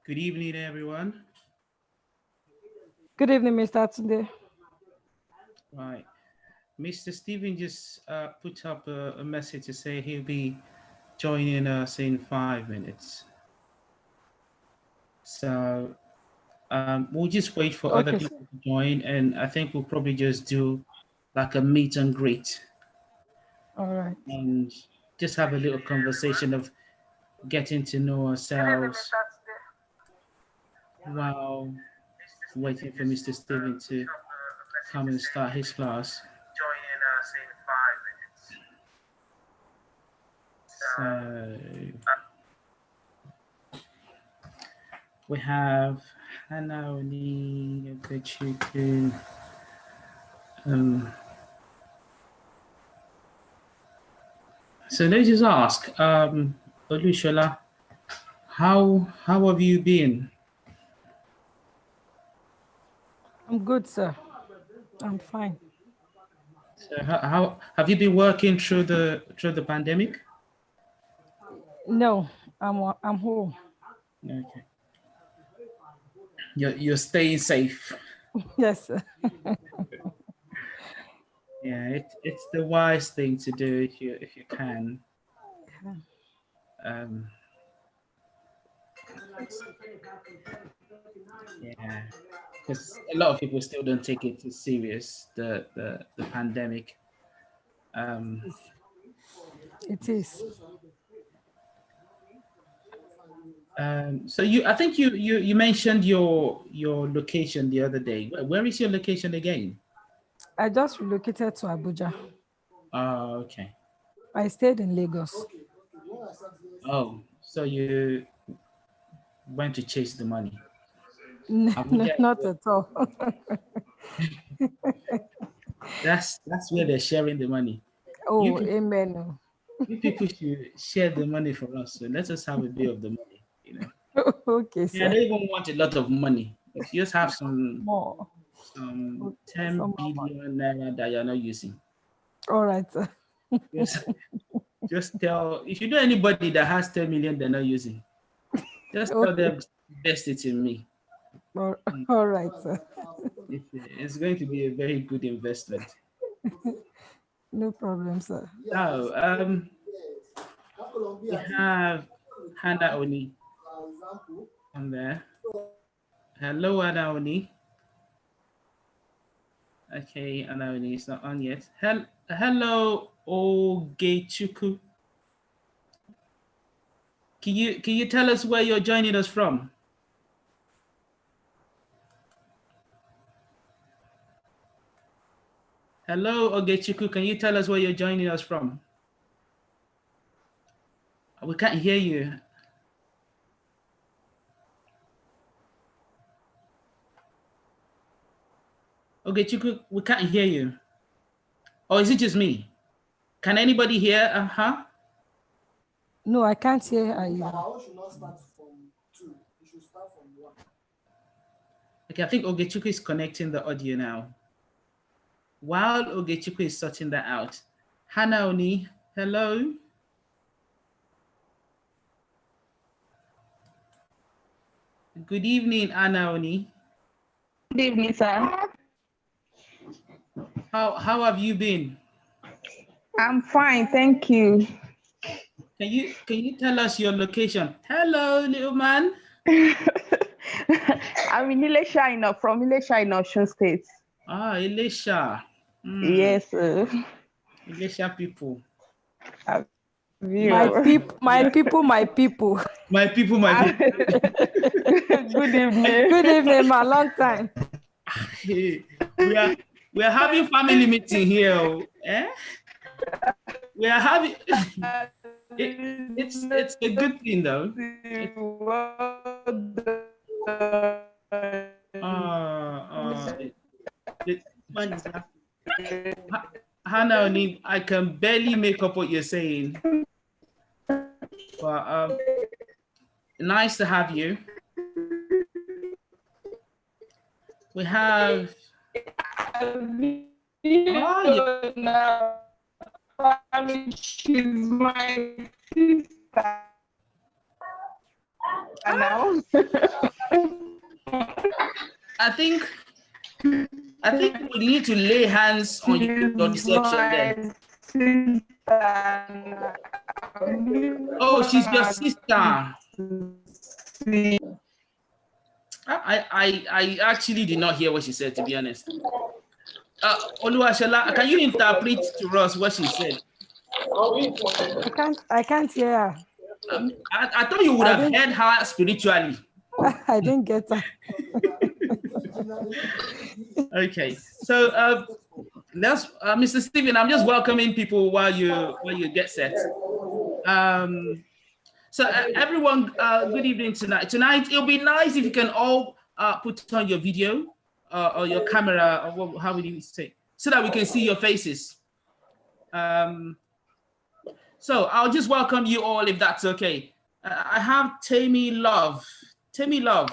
Good evening, everyone. Good evening, Mr. Tunde. Right. Mr. Stephen just put up a message to say he'll be joining us in 5 minutes. So we'll just wait for other Okay, sir. people to join, and I think we'll probably just do like a meet and greet All right. and just have a little conversation of getting to know ourselves while waiting for Mr. Stephen to come and start his class. Joining us in 5 minutes. So we have Hannah Oni Ogechuku. Um, so let's just ask, Olushola, how have you been? I'm good, sir. I'm fine. So how have you been working through the pandemic? No, I'm home. Okay, you're staying safe. Yes, sir. Yeah, it's the wise thing to do if you can. Um, yeah, because a lot of people still don't take it too serious, the pandemic. Um, It is. so I think you mentioned your location the other day. Where is your location again? I just relocated to Abuja. Oh, okay. I stayed in Lagos. Oh, so you went to chase the money. Abuja, Not at all. that's where they're sharing the money. You Oh, people, amen. you people should share the money for us. So let us have a bit of the money. Okay, Yeah, I sir. don't even want a lot of money. But just have More. some Okay, 10 some more money. billion naira that you're not using. All right, sir. Just just tell if you know anybody that has 10 million they're not using, just tell Okay. them invest it in me. All all right, sir. It's going to be a very good investment. No problem, sir. So we have Hannah Oni on there. Hello, Hannah Oni. Okay, Hannah Oni is not on yet. Hello, Ogechuku. Can you tell us where you're joining us from? Hello, Ogechuku. Can you tell us where you're joining us from? We can't hear you. Ogechuku, we can't hear you. Or is it just me? Can anybody hear? Uh-huh. No, I can't hear her either. Okay, I think Ogechuku is connecting the audio now. While Ogechuku is sorting that out, Hannah Oni, hello. Good evening, Hannah Oni. Good evening, sir. How have you been? I'm fine, thank you. Can you tell us your location? Hello, little man. I'm in from Ilesha in Osun State. Ah, Elisha. Yes, sir. Elisha people. My You. people, my Yeah. people, my people. My people, my people. Good evening. Good evening, ma. Long time. Hey, we are having family meeting here. Eh? We are having it's a good thing though. It's it, when is that? Hannah, I can barely make up what you're saying, but nice to have you. We have She's my sister. And now, I think we need to lay hands on your deception then. Oh, she's your sister. I actually did not hear what she said, to be honest. Oluwashola, can you interpret to us what she said? I can't hear her. I thought you would have heard her spiritually. I didn't get her. Okay, so let's, Mr. Stephen, I'm just welcoming people while you get set. So everyone, good evening tonight. Tonight, it'll be nice if you can all put on your video or your camera, or how would you say, so that we can see your faces. So I'll just welcome you all if that's okay. I have Tammy Love. Tammy Love.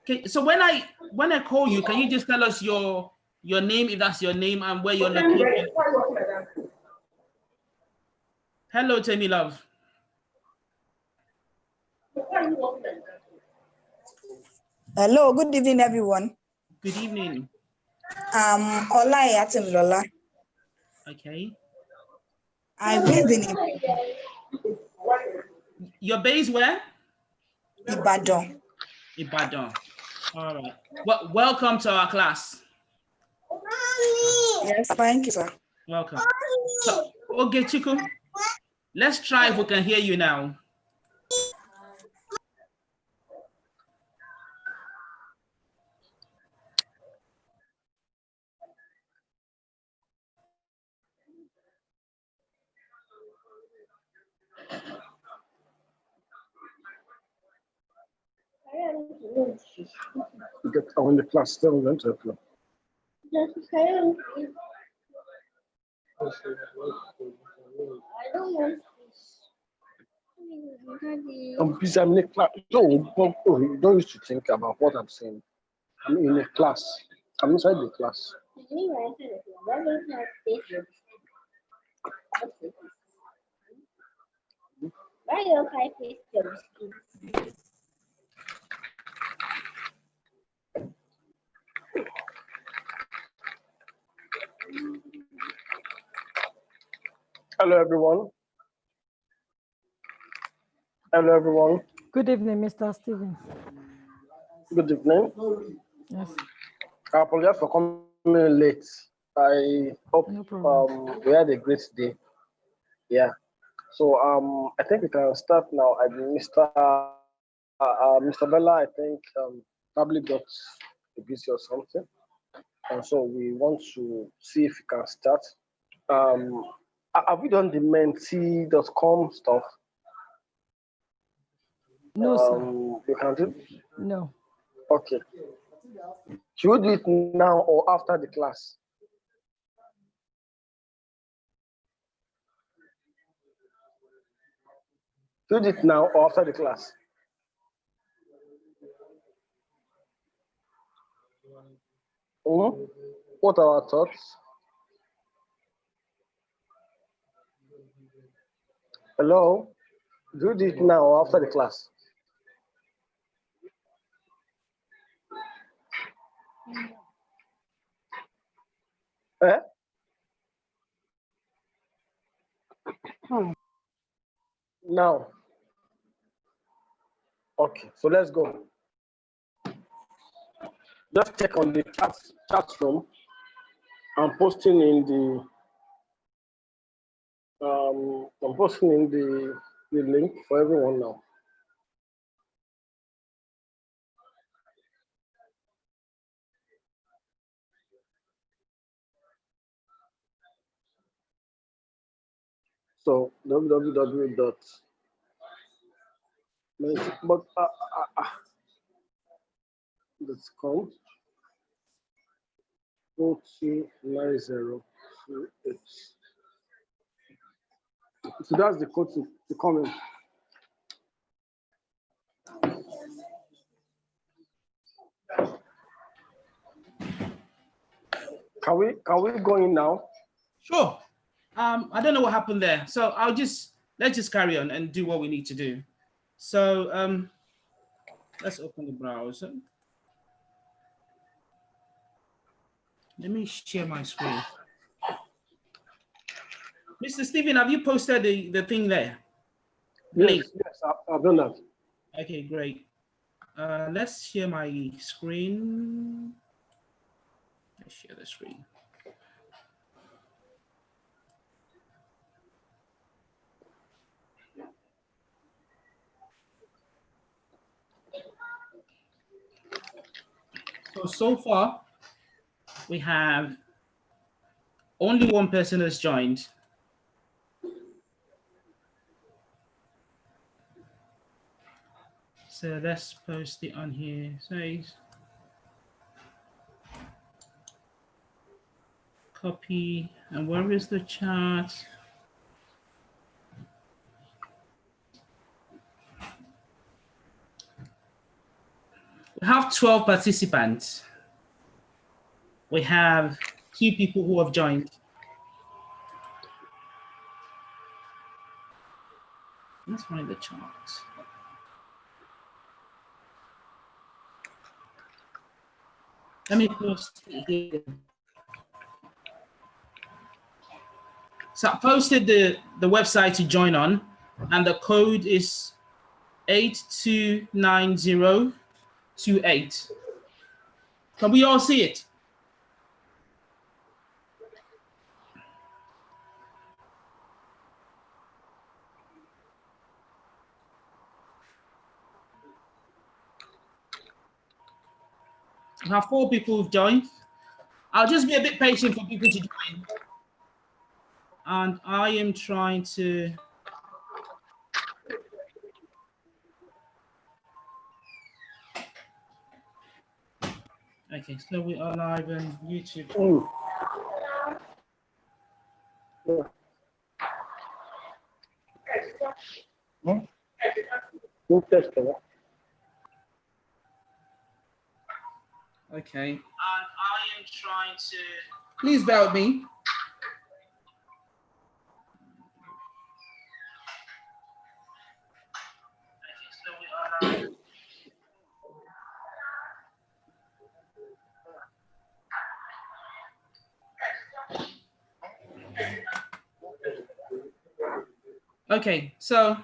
Okay, so when I call you, can you just tell us your name, if that's your name, and where you're located? Hello, Tammy Love. Hello, good evening, everyone. Good evening. Olai Atimlola. Okay. I'm based in Your base where? Ibadan. Ibadan. All right. Well, welcome to our class. Yes, thank you, sir. Welcome. So, okay, Chiku, let's try if we can hear you now. Get on the class still went to floor. I'm busy. I'm in a class. You don't used to think about what I'm saying. I'm in a class. I'm inside the class. Hello, everyone. Hello, everyone. Good evening, Mr. Stephen. Good evening. Yes. I apologize for coming late. I hope No problem. we had a great day. Yeah. So I think we can start now. Mr. Bella, I think probably got busy or something, and so we want to see if we can start. Have we done the mentee.com stuff? No, sir. You can do. No. Okay. Should we do it now or after the class? Do it now or after the class? What are our thoughts? Hello? Do it now or after the class? Eh? Now. Okay, so let's go. Just check on the chat room. I'm posting in the link for everyone now. So www. Let's come. 429028. So that's the code to come in. Can we go in now? Sure. I don't know what happened there. So let's just carry on and do what we need to do. So Let's open the browser. Let me share my screen. Mr. Stephen, have you posted the thing there? Link. Yes, I've done that. Okay, great. Let's share my screen. Let's share the screen. So far, we have only one person has joined. So let's post it on here. Says copy, and where is the chat? We have 12 participants. We have 2 people who have joined. Let's find the chart. Let me post it here. So I posted the website to join on, and the code is 829028. Can we all see it? We have 4 people who've joined. I'll just be a bit patient for people to join. And I am trying to. Okay, so we are live on YouTube. Okay. And I am trying to. Please bear with me. Okay, so we are live. Okay, so. Okay, and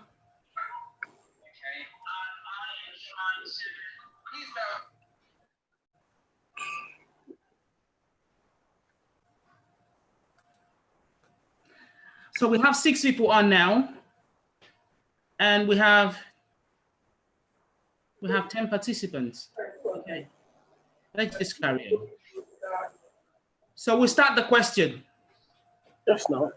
I am trying to. Please bear with me. So we have 6 people on now, and we have 10 participants. Okay, let's just carry on. So we'll start the question. Yes, now.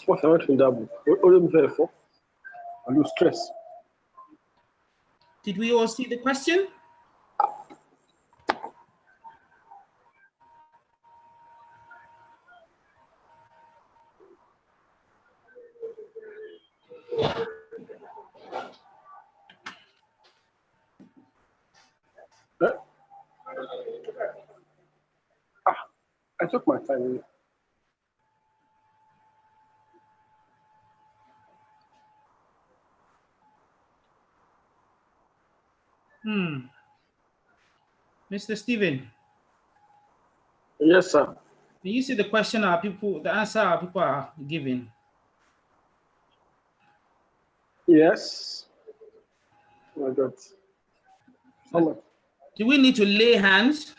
What's the right from that book? What are you there for? Are you stressed? Did we all see the question? I took my time. Mr. Stephen. Yes, sir. Can you see the question the answer people are giving? Yes. Oh my God. How much? Do we need to lay hands?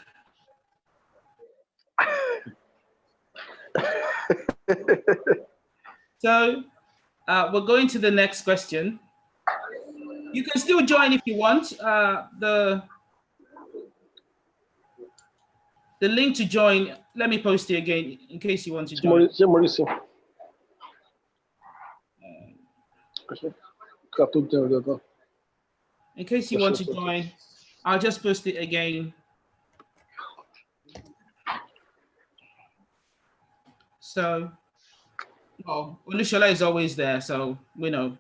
So we're going to the next question. You can still join if you want. The link to join, let me post it again in case you want to join. In case you want to join, I'll just post it again. So Oh, Olushola is always there, so we know.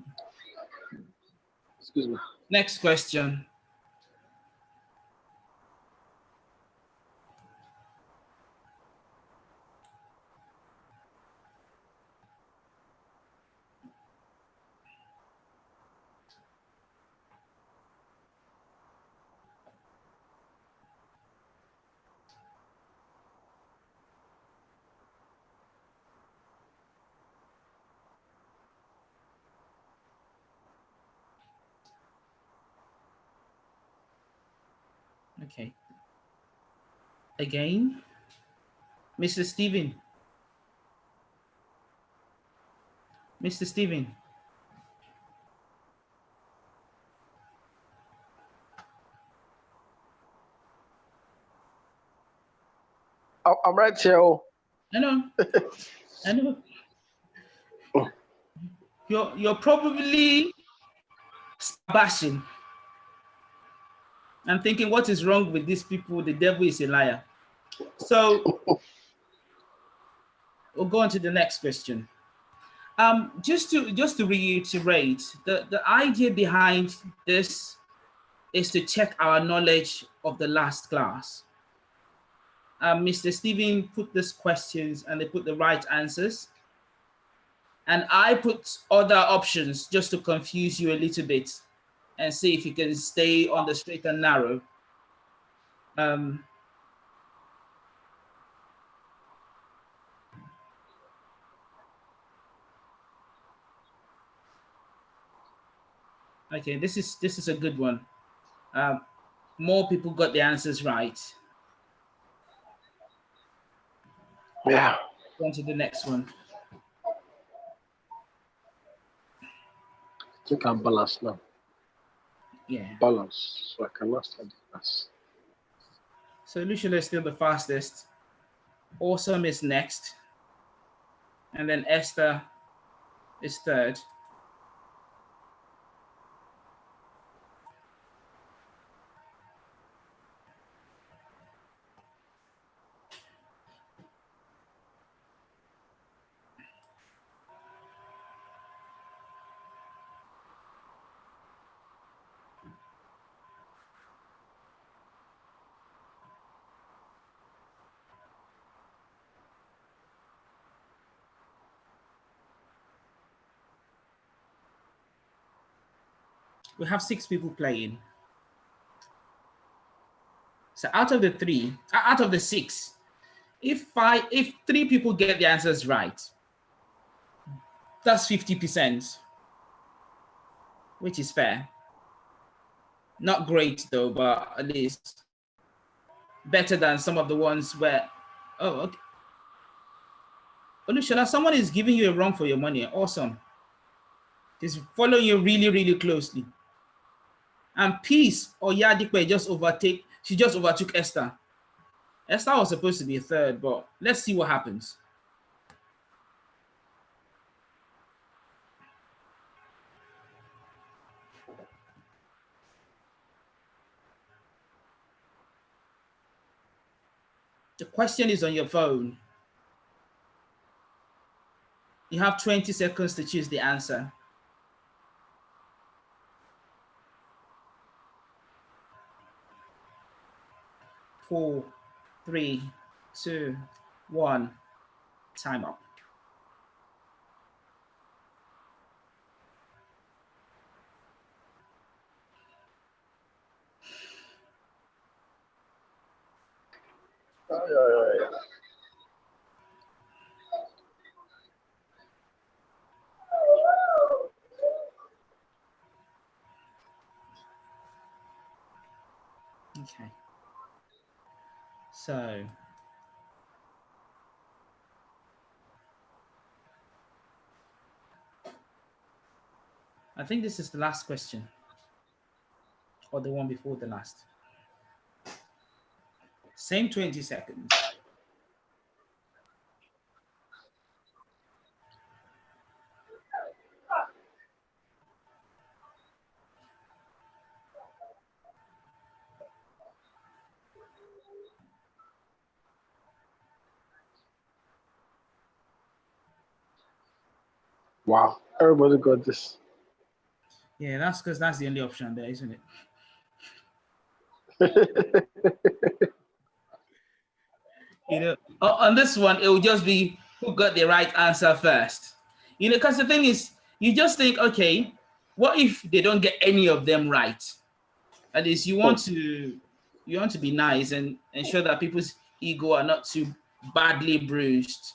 Excuse me. Next question. Okay. Again, Mr. Steven. Mr. Steven. I'm right here. Oh. I know. I know. You're probably bashing and thinking, what is wrong with these people? The devil is a liar. So we'll go on to the next question. Just to reiterate, the idea behind this is to check our knowledge of the last class. Mr. Steven put these questions and they put the right answers. And I put other options just to confuse you a little bit and see if you can stay on the straight and narrow. Okay, this is a good one. More people got the answers right. Yeah. On to the next one. I think I'm balanced now. Yeah. Balance. So I cannot start the class. So Lucian is still the fastest. Awesome is next. And then Esther is third. We have 6 people playing. So out of the 6, if 3 people get the answers right, that's 50%, which is fair. Not great though, but at least better than some of the ones where, oh, okay. Olushola, someone is giving you a run for your money. Awesome. He's following you really, really closely. And Peace or Yadipe she just overtook Esther. Esther was supposed to be third, but let's see what happens. The question is on your phone. You have 20 seconds to choose the answer. 4, 3, 2, 1. Time up. Okay. So I think this is the last question, or the one before the last. Same 20 seconds. Wow, everybody got this. Yeah, that's because that's the only option there, isn't it? You know, on this one, it will just be who got the right answer first. You know, because the thing is, you just think, okay, what if they don't get any of them right? At least you want to be nice and ensure that people's ego are not too badly bruised.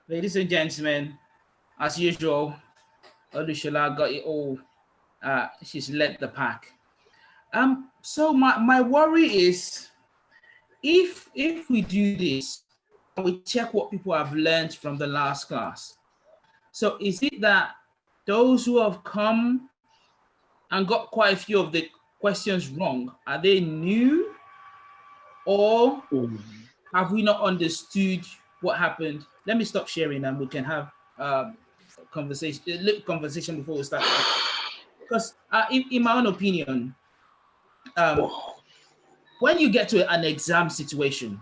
Ladies and gentlemen, as usual, Olushola got it all. She's led the pack. So my worry is if we do this, we check what people have learned from the last class. So is it that those who have come and got quite a few of the questions wrong, are they new, or have we not understood what happened? Let me stop sharing and we can have conversation before we start. Because in my own opinion, when you get to an exam situation,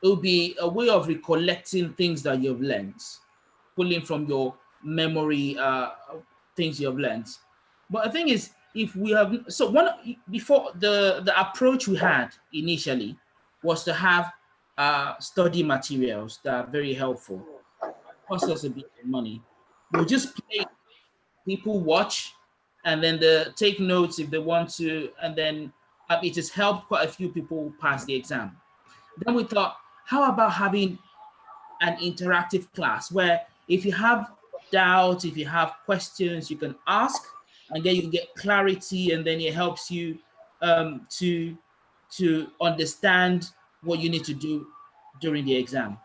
it will be a way of recollecting things that you've learned, pulling from your memory things you've learned. But the thing is, if we have, so before the approach we had initially was to have study materials that are very helpful, cost us a bit of money. We'll just play, people watch, and then they take notes if they want to, and then it has helped quite a few people pass the exam. Then we thought, how about having an interactive class where if you have doubts, if you have questions, you can ask, and then you can get clarity, and then it helps you to understand what you need to do during the exam.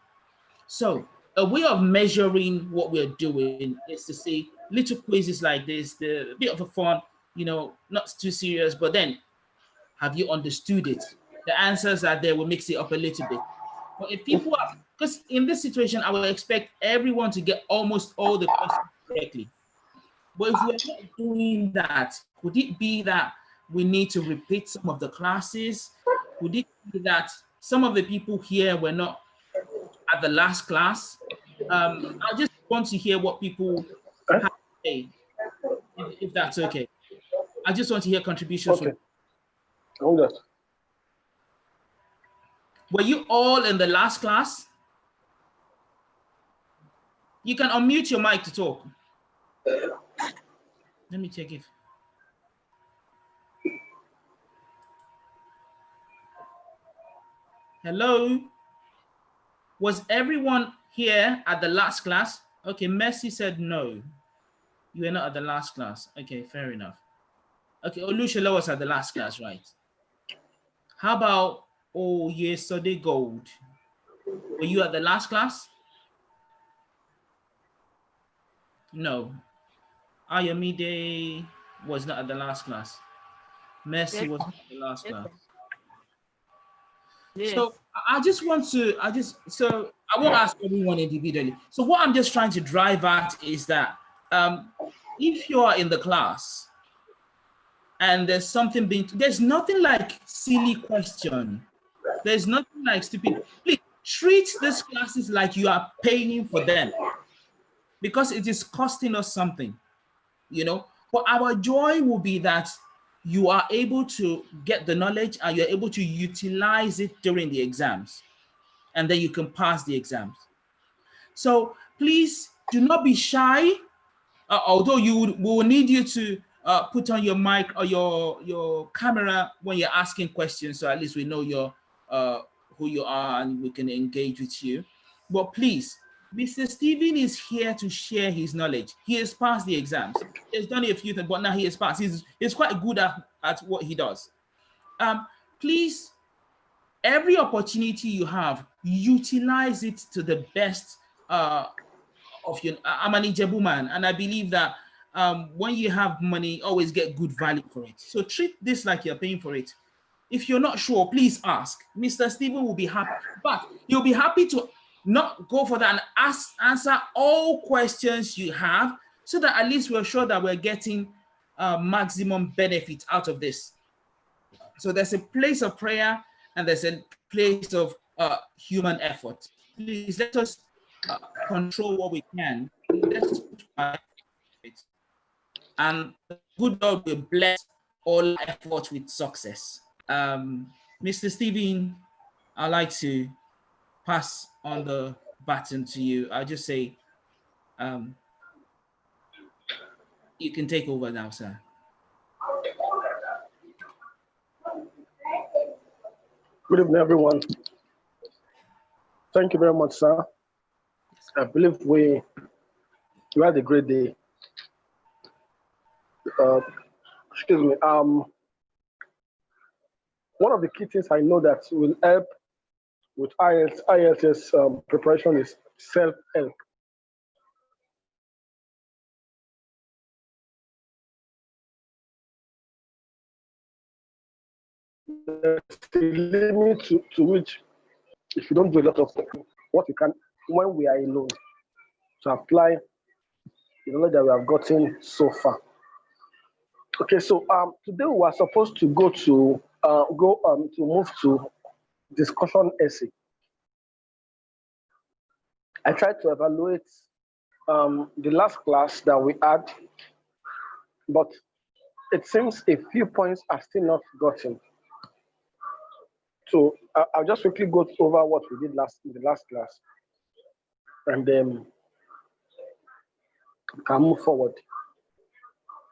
So a way of measuring what we're doing is to say little quizzes like this, a bit of a fun, you know, not too serious, but then have you understood it? The answers are there, we'll mix it up a little bit. But if people are, because in this situation, I would expect everyone to get almost all the questions correctly. But if we're not doing that, could it be that we need to repeat some of the classes? Could it be that some of the people here were not at the last class? I just want to hear what people have to say, if that's okay. I just want to hear contributions. Okay. Hold on. Were you all in the last class? You can unmute your mic to talk. Let me check it. Hello? Was everyone here at the last class? Okay, Mercy said no. You were not at the last class. Okay, fair enough. Okay, Olushola was at the last class, right? How about Oyesode Gold? Were you at the last class? No. Ayomide was not at the last class. Mercy was not at the last class. Yes. So I won't ask everyone individually. So what I'm just trying to drive at is that if you are in the class and there's something there's nothing like silly question. There's nothing like stupid. Please treat these classes like you are paying for them, because it is costing us something, you know. But our joy will be that you are able to get the knowledge and you're able to utilize it during the exams, and then you can pass the exams. So please do not be shy, although we will need you to put on your mic or your camera when you're asking questions, so at least we know who you are and we can engage with you. But please, Mr. Stephen is here to share his knowledge. He has passed the exams. He has done a few things, but now he has passed. He's quite good at what he does. Please, every opportunity you have, utilize it to the best of your. I'm an Ijebu man, and I believe that when you have money, always get good value for it. So treat this like you're paying for it. If you're not sure, please ask. Mr. Stephen will be happy, but he'll be happy to not go for that and answer all questions you have, so that at least we're sure that we're getting maximum benefit out of this. So there's a place of prayer and there's a place of human effort. Please let us control what we can. Let's try it. And the good Lord will bless all efforts with success. Mr. Stephen, I'd like to pass on the baton to you. I'll just say, you can take over now, sir. Good evening, everyone. Thank you very much, sir. I believe we had a great day. Excuse me. One of the key things I know that will help with IELTS preparation is self-help. There's a limit to which, if you don't do a lot of what you can when we are alone, to apply the knowledge that we have gotten so far. Okay, so today we are supposed to go to move to discussion essay. I tried to evaluate the last class that we had, but it seems a few points are still not gotten. So I'll just quickly go over what we did in the last class, and then we can move forward.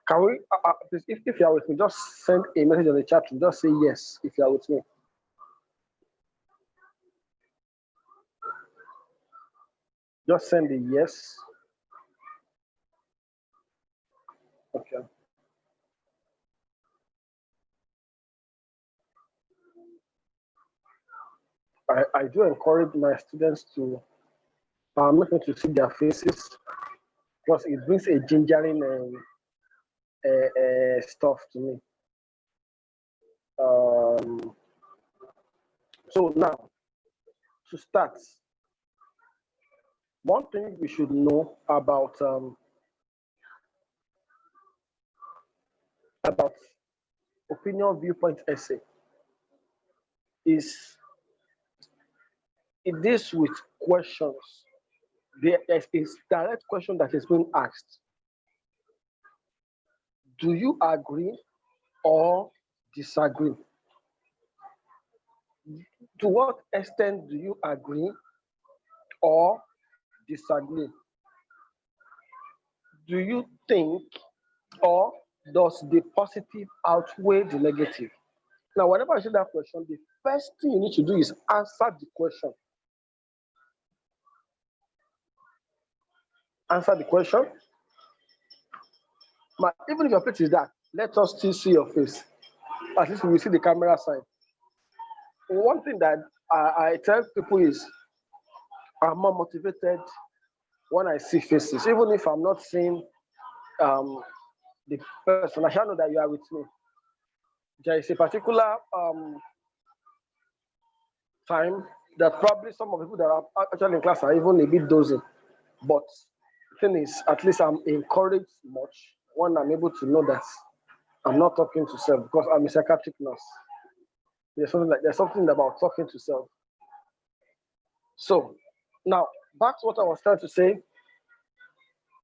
Can we, please, if you are with me, just send a message on the chat room. Just say yes if you are with me. Just send a yes. Okay. I do encourage my students to make me to see their faces, because it brings a gingering stuff to me. So now, to start, one thing we should know about opinion viewpoint essay is it deals with questions. There is a direct question that is being asked. Do you agree or disagree? To what extent do you agree or disagree? Do you think, or does the positive outweigh the negative? Now, whenever I see that question, the first thing you need to do is answer the question. Answer the question. But even if your face is that, let us still see your face. At least we will see the camera side. One thing that I tell people is, I'm more motivated when I see faces, even if I'm not seeing the person. I shall know that you are with me. There is a particular time that probably some of the people that are actually in class are even a bit dozing. But the thing is, at least I'm encouraged much when I'm able to know that I'm not talking to self, because I'm a psychiatric nurse. There's something about talking to self. So now back to what I was trying to say.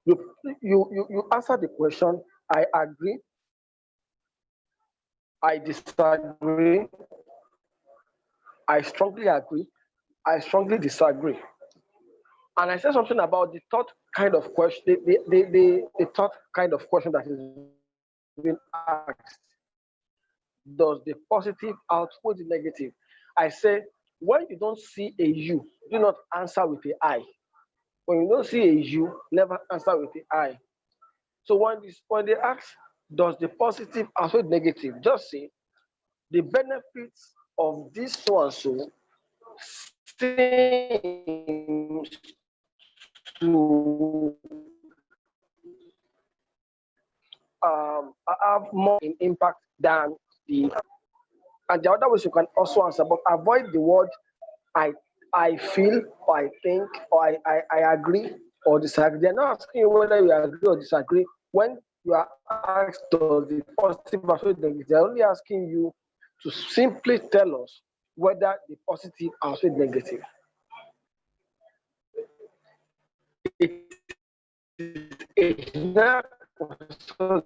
You answer the question. I agree. I disagree. I strongly agree. I strongly disagree. And I said something about the third kind of question, the third kind of question that is being asked. Does the positive outweigh the negative? I say, when you don't see a you, do not answer with the I. When you don't see a you, never answer with the I. So when they ask, does the positive outweigh the negative? Just say, the benefits of this so and so seems to have more impact than the. And the other ways you can also answer, but avoid the word I I feel, or I think, or I agree or disagree. They're not asking you whether you agree or disagree. When you are asked does the positive outweigh the negative, they're only asking you to simply tell us whether the positive outweigh the negative. It is a general consensus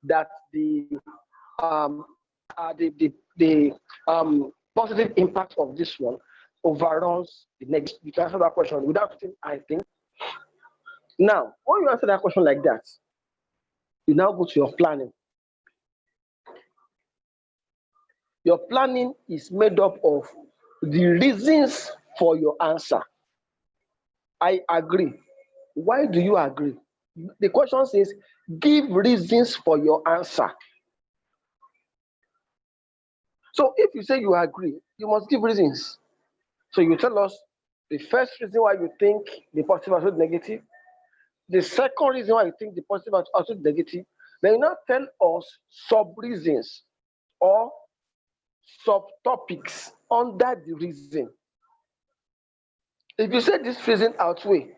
that the positive impact of this one overruns the next. You can answer that question without saying I think. Now, when you answer that question like that, you now go to your planning. Your planning is made up of the reasons for your answer. I agree. Why do you agree? The question says, give reasons for your answer. So if you say you agree, you must give reasons. So you tell us the first reason why you think the positive outweighs the negative, the second reason why you think the positive outweighs the negative, then you now tell us sub-reasons or subtopics under the reason. If you say this reason outweigh,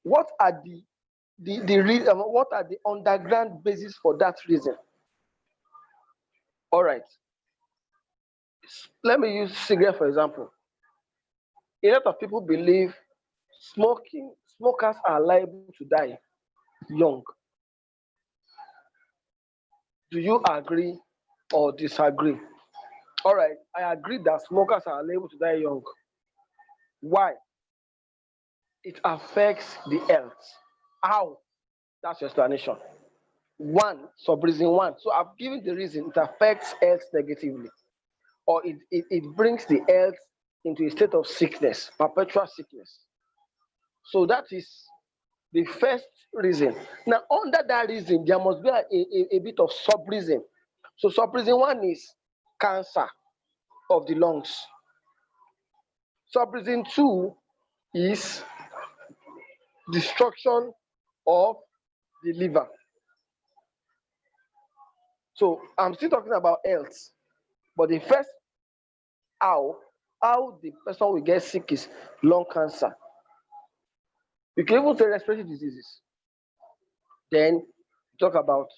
what are the reason? What are the underground basis for that reason? All right. Let me use cigarette for example. A lot of people believe smokers are liable to die young. Do you agree or disagree? All right, I agree that smokers are liable to die young. Why? It affects the health. How? That's your explanation. One, sub-reason one. So I've given the reason it affects health negatively, or it brings the health into a state of sickness, perpetual sickness. So that is the first reason. Now, under that reason, there must be a bit of sub-reason. So sub-reason one is cancer of the lungs. Sub-reason two is destruction of the liver. So I'm still talking about health, but the first how the person will get sick is lung cancer. You can even say respiratory diseases. Then talk about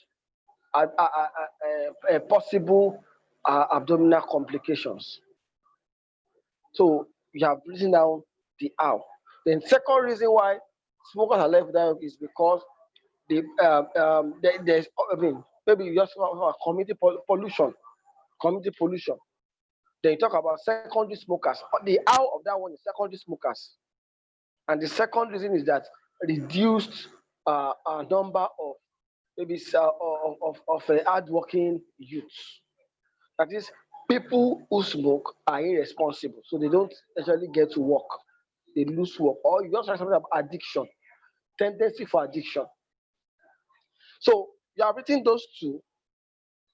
possible abdominal complications. So you have written down the how. Then second reason why smokers are left down is because there's maybe you just have community pollution. Then you talk about secondary smokers. The how of that one is secondary smokers. And the second reason is that reduced number of maybe of hardworking youths. That is, people who smoke are irresponsible, so they don't actually get to work. They lose work. Or you also have something about addiction, tendency for addiction. So you have written those two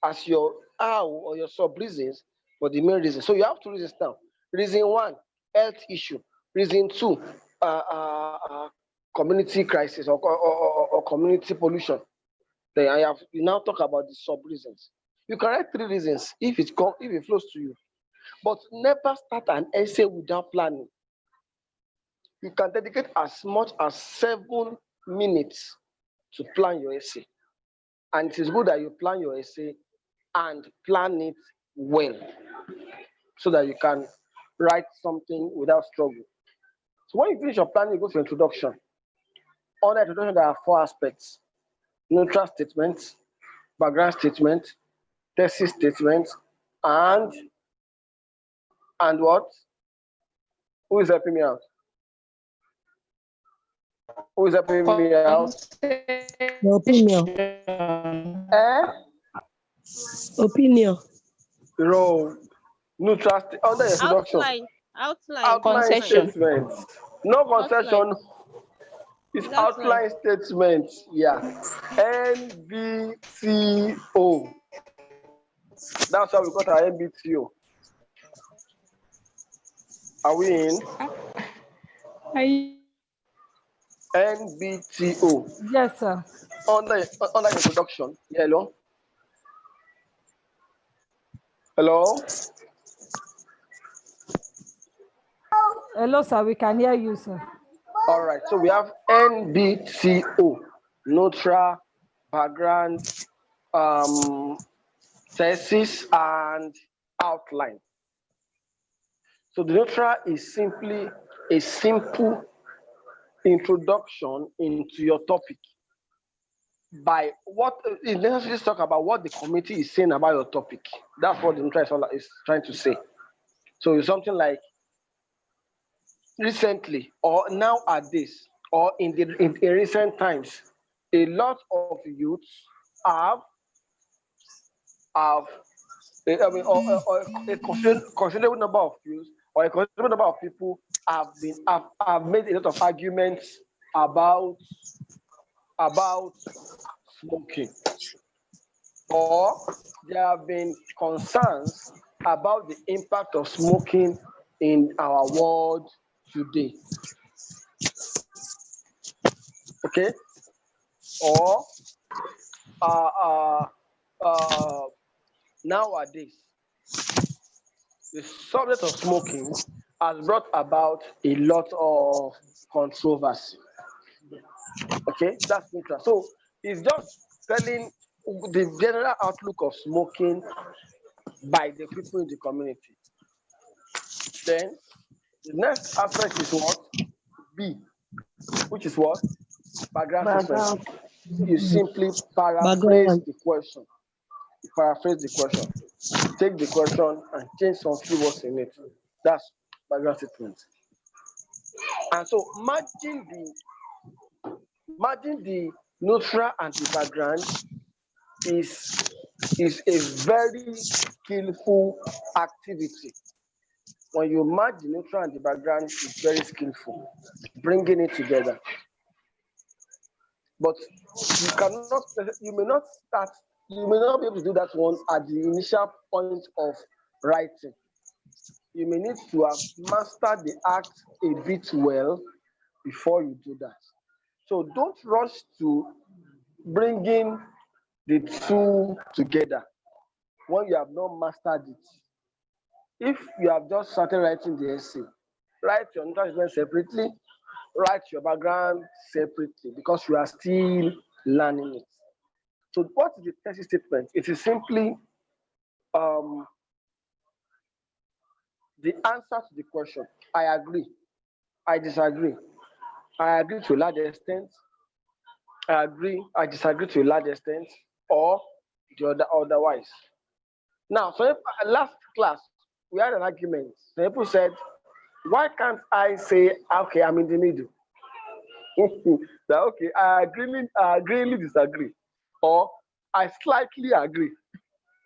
as your how or your sub reasons for the main reason. So you have two reasons now. Reason one, health issue. Reason two, community crisis or community pollution. Then you now talk about the sub reasons. You can write three reasons if it flows to you, but never start an essay without planning. You can dedicate as much as 7 minutes to plan your essay, and it is good that you plan your essay and plan it well, so that you can write something without struggle. So when you finish your planning, you go to introduction. On introduction, there are 4 aspects: neutral statement, background statement, thesis statement, and what? Who is helping me out? Who is helping me out? Opinion. Opinion. Row. Neutral under introduction. Outline. Outline statement. No concession. It's outline statement. Yeah. NBTO. That's how we got our NBTO. Are we in? NBTO. Yes, sir. under introduction. Hello. Hello. Hello, sir. We can hear you, sir. All right. So we have NBTO, neutral background, thesis and outline. So the neutral is simply a simple introduction into your topic. By what it necessarily talk about what the committee is saying about your topic. That's what the neutral is trying to say. So it's something like recently or nowadays or in recent times, a lot of youths have or a considerable number of youths or a considerable number of people have made a lot of arguments about smoking, or there have been concerns about the impact of smoking in our world today. Okay, or nowadays, the subject of smoking has brought about a lot of controversy. Okay, that's interesting. So it's just telling the general outlook of smoking by the people in the community. Then the next aspect is what? B, which is what? Background statement. You simply paraphrase the question. You paraphrase the question. Take the question and change some few words in it. That's background statement. And so imagine the neutral and the background is a very skillful activity. When you match the neutral and the background, it's very skillful, bringing it together. But you may not be able to do that one at the initial point of writing. You may need to have mastered the act a bit well before you do that. So don't rush to bringing the two together when you have not mastered it. If you have just started writing the essay, write your introduction separately, write your background separately, because you are still learning it. So what is the thesis statement? It is simply the answer to the question. I agree. I disagree. I agree to a large extent. I agree. I disagree to a large extent, or otherwise. Now, so last class we had an argument. So people said, "Why can't I say okay? I'm in the middle." That okay, I agree, disagree, or I slightly agree,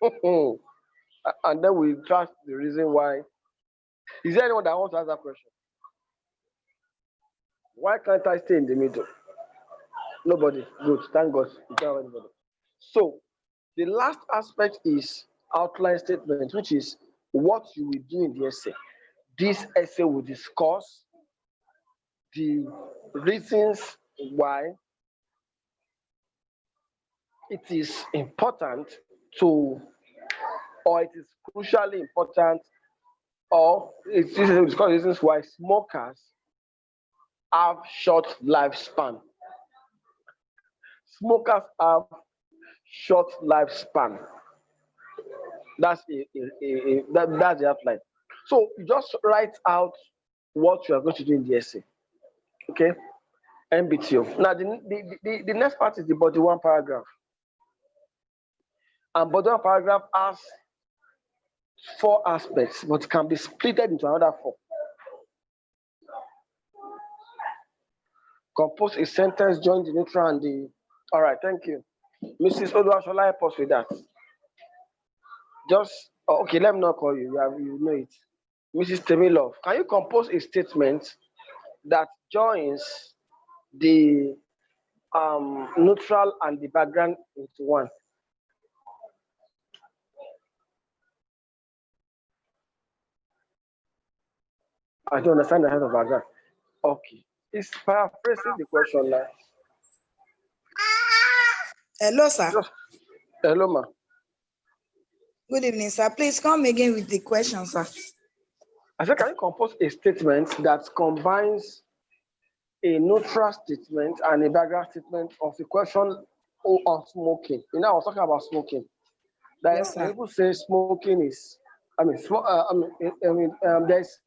and then we trust the reason why. Is there anyone that wants to ask that question? Why can't I stay in the middle? Nobody. Good. Thank God. You don't have anybody. So the last aspect is outline statement, which is what you will do in the essay. This essay will discuss the reasons why it is important to, or it is crucially important, or it is discuss reasons why smokers have short lifespan. Smokers have short lifespan. That's that's the outline. So you just write out what you are going to do in the essay. Okay, MBTO. Now the next part is the body one paragraph, and body one paragraph has 4 aspects, but can be split into another 4. Compose a sentence, join the neutral and the. All right, thank you, Mrs. Oluwasola. Help us with that. Just okay. Let me not call you. You know it, Mrs. Temilov. Can you compose a statement that joins the neutral and the background into one? I don't understand the head of background. Okay, it's paraphrasing the question now. Hello, sir. Just hello, ma. Good evening, sir. Please come again with the question, sir. I said, can you compose a statement that combines a neutral statement and a background statement of the question on smoking? You know, I was talking about smoking. That Yes, sir. people say smoking is, there's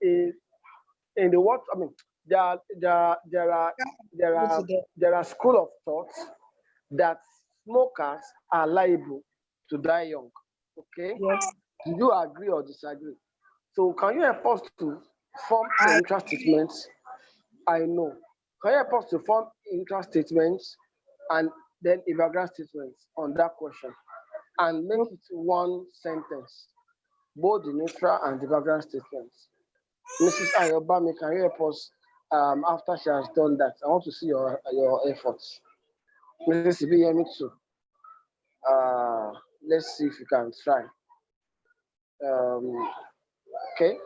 a in the what I mean, there are school of thoughts that smokers are liable to die young. Okay, Yes. do you agree or disagree? So can you help us to form a I neutral statement? I know. Can you help us to form a neutral statement and then a background statement on that question and make it one sentence, both the neutral and the background statements? Mrs. Ayobami, can you help us after she has done that? I want to see your efforts. Mrs. Ibiyemi too. Let's see if you can try. Okay.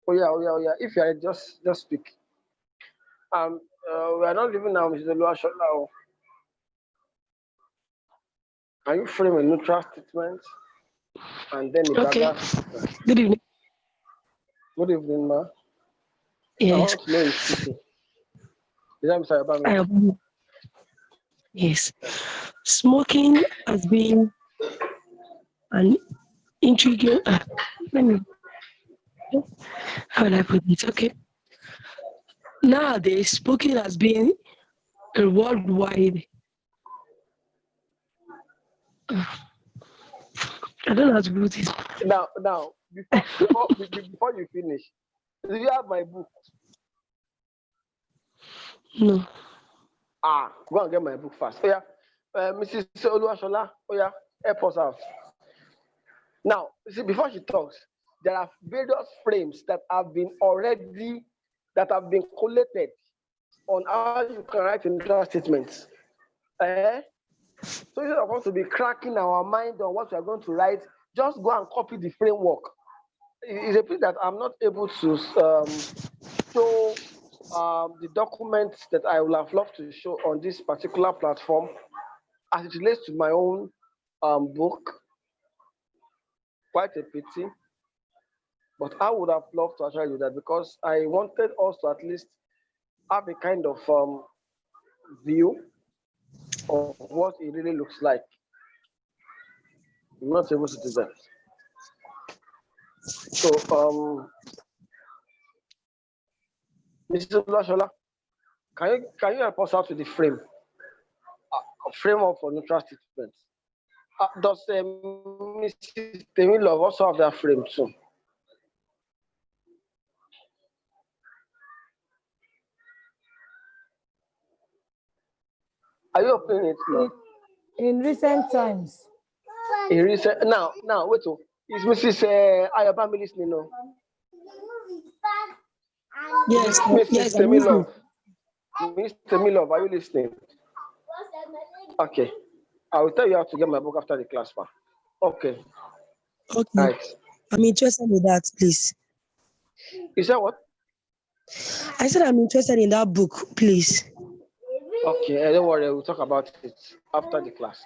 Oh yeah. If you are just speak. We are not leaving now, Mrs. Oluwasola. Can you frame a neutral statement and then a Okay. background statement? Good evening. Good evening, ma. I Yes. want to know if speaking. Is that Mr. Ayobami? Yes. Smoking has been an intriguing. Let me. How will I put it? Okay. Nowadays, smoking has been a worldwide. I don't know how to put it. Now, before you finish, do you have my book? No. Go and get my book fast. Oh yeah, Mrs. Oluwasola. Oh yeah, help us out. Now, see, before she talks, there are various frames that have been collated on how you can write neutral statements. So instead of us to be cracking our mind on what we are going to write, just go and copy the framework. It's a pity that I'm not able to show the documents that I would have loved to show on this particular platform as it relates to my own book. Quite a pity. But I would have loved to actually do that because I wanted us to at least have a kind of view of what it really looks like. I'm not able to do that. So, Mrs. Lashola, can you help us out with the framework for neutral statements? Does Mrs. Temilov also have that frame too? Are you opening it now? In recent times. Now, wait. Is Mrs. Ayobami listening now? Yes. Mrs. Temilov. Mr. Temilov, are you listening? Okay. I will tell you how to get my book after the class, ma. Okay. Okay. Right. I'm interested in that, please. You said what? I said I'm interested in that book, please. Okay, don't worry. We'll talk about it after the class.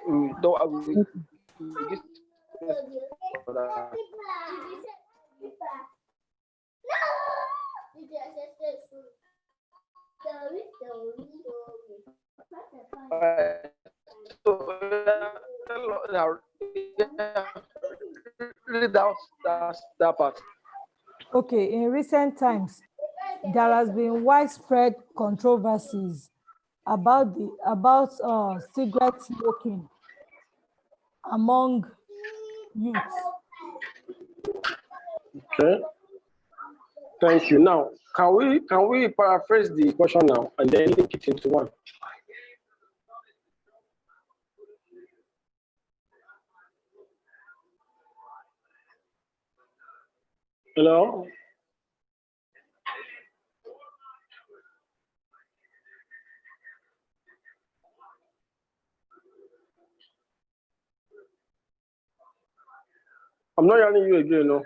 Read out that part. Okay, in recent times, there has been widespread controversies about cigarette smoking among youths. Okay. Thank you. Now, can we paraphrase the question now and then link it into one? Hello? I'm not hearing you again, no.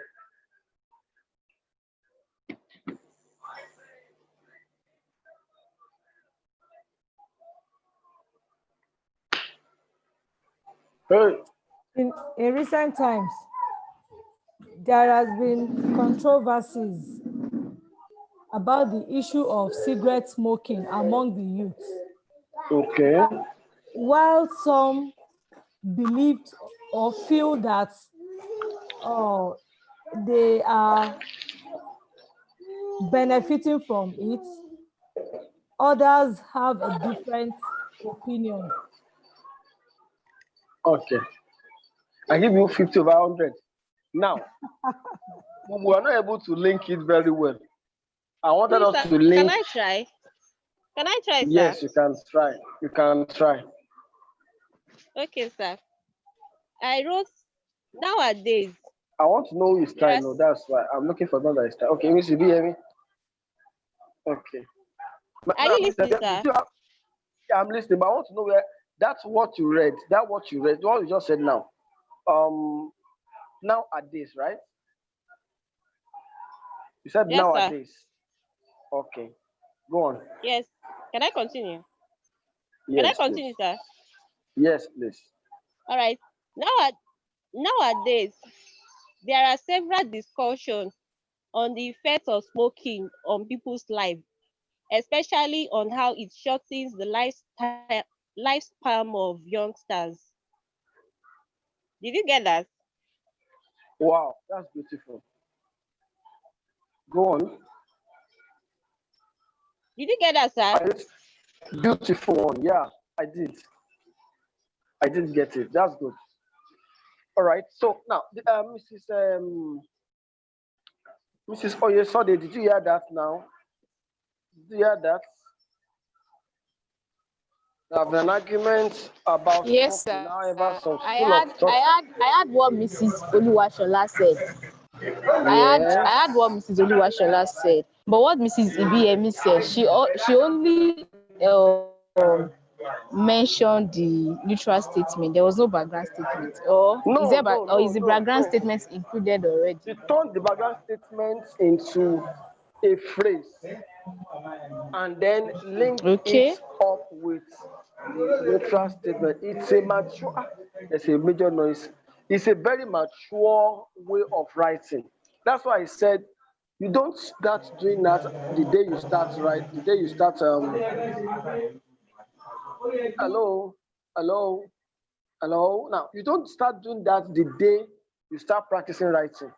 Hey. In recent times, there has been controversies about the issue of cigarette smoking among the youth. Okay. While some believed or feel that they are benefiting from it, others have a different opinion. Okay. I give you 50 over 100. Now, we are not able to link it very well. I wanted Please, us sir, to link. can I try? Can I try, Yes, sir? you can try. You can try. Okay, sir. I wrote nowadays. I want to know who is trying. Yes. No, that's why I'm looking for someone that is trying. Okay, Miss, you hear me? Okay. Are you listening, sir? Yeah, I'm listening, but I want to know where that's what you read. That what you read, what you just said now. Nowadays, right? You said Yes, sir. nowadays. Okay. Go on. Yes. Can I continue? Can I Yes, continue, please. sir? Yes, please. All right. Nowadays, there are several discussions on the effects of smoking on people's life, especially on how it shortens the lifespan of youngsters. Did you get that? Wow, that's beautiful. Go on. Did you get that, sir? Beautiful one. Yeah, I did. I did get it. That's good. All right. So now, Mrs. Oyesode, did you hear that now? Did you hear that? We have an argument about Yes, smoking. sir. However, some I school had of I thought. had I had what Mrs. Oluwashola said. Yes. I had what Mrs. Oluwashola said. But what Mrs. Ibiyemi said, she only mentioned the neutral statement. There was no background statement. Or is No, there no, or no, is the no, background no. statement included already? She turned the background statement into a phrase and then linked it Okay. up with the neutral statement. It's a mature, there's a major noise. It's a very mature way of writing. That's why I said you don't start doing that the day you start the day you start hello, hello, hello. Now you don't start doing that the day you start practicing writing.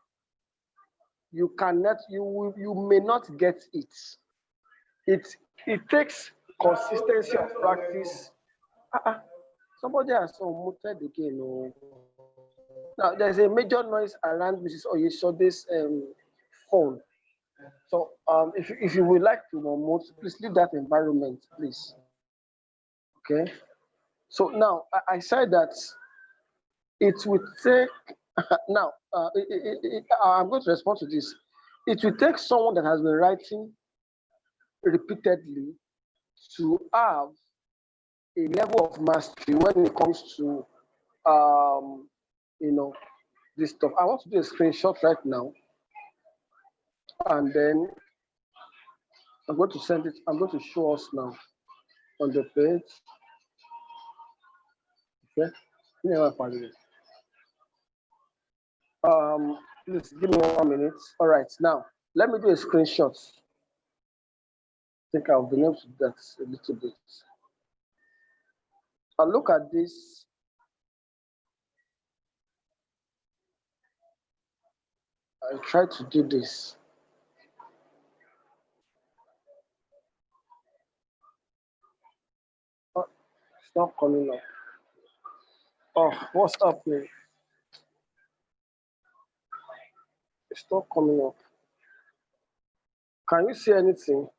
You cannot, you may not get it. It takes consistency of practice. Somebody has unmuted again. Oh. Now there's a major noise around Mrs. Oyesode's phone. So if you would like to unmute, please leave that environment, please. Okay. So now I said that it would take now I'm going to respond to this. It will take someone that has been writing repeatedly to have a level of mastery when it comes to this stuff. I want to do a screenshot right now, and then I'm going to send it. I'm going to show us now on the page. Okay. Please give me 1 minute. All right, now let me do a screenshot. I think I've been able to do that a little bit. And look at this. I try to do this. Oh, it's not coming up. Oh, what's up here? It's not coming up. Can you see anything?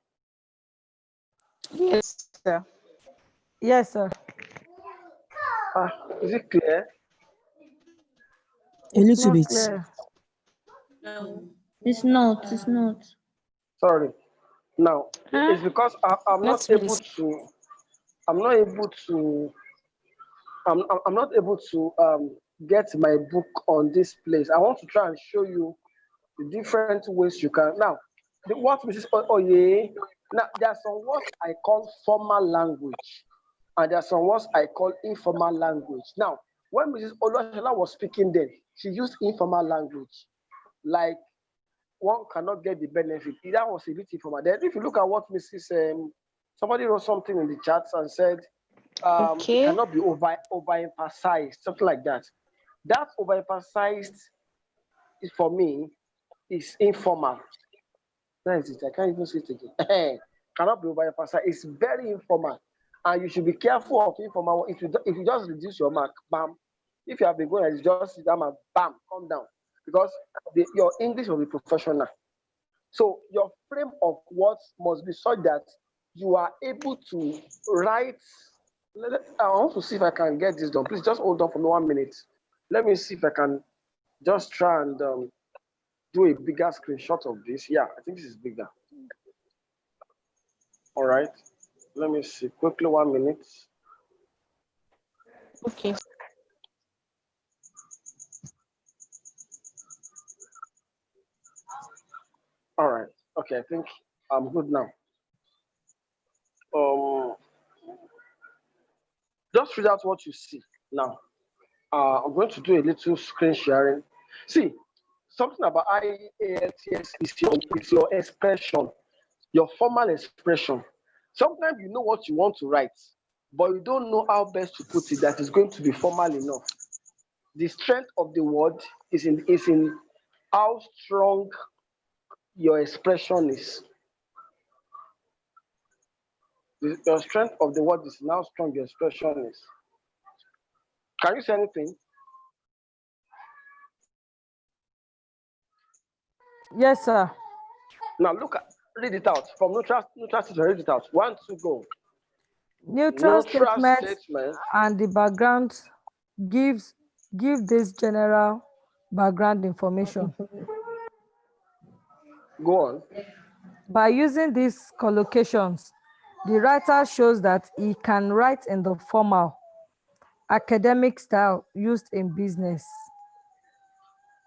Yes, sir. Yes, sir. Is it clear? A little Not bit. clear. No, it's not. It's not. Sorry. Now it's because I'm not Let's really able to. I'm not able to. I'm not able to get my book on this place. I want to try and show you the different ways you can. Now, what Mrs. Oye, now there are some words I call formal language, and there are some words I call informal language. Now, when Mrs. Oluwashola was speaking then, she used informal language, like one cannot get the benefit. That was a bit informal. Then if you look at what somebody wrote something in the chats and said, it cannot be overemphasized, something like that. That overemphasized, for me, is informal. Where is it? I can't even see it again. Cannot be overemphasized. It's very informal, and you should be careful of informal. If you just reduce your mark, bam. If you have been going, just sit down and bam, come down, because your English will be professional. So your frame of words must be such that you are able to write. I want to see if I can get this done. Please just hold on for me 1 minute. Let me see if I can just try and do a bigger screenshot of this. Yeah, I think this is bigger. All right. Let me see quickly, 1 minute. Okay. All right. Okay, I think I'm good now. Just read out what you see now. I'm going to do a little screen sharing. See, something about IELTS is your expression, your formal expression. Sometimes you know what you want to write, but you don't know how best to put it that is going to be formal enough. The strength of the word is in how strong your expression is. The strength of the word is in how strong your expression is. Can you say anything? Yes, sir. Now read it out. From neutral statement, read it out. 1, 2, go. Neutral statements and the background give this general background information. Go on. By using these collocations, the writer shows that he can write in the formal, academic style used in business,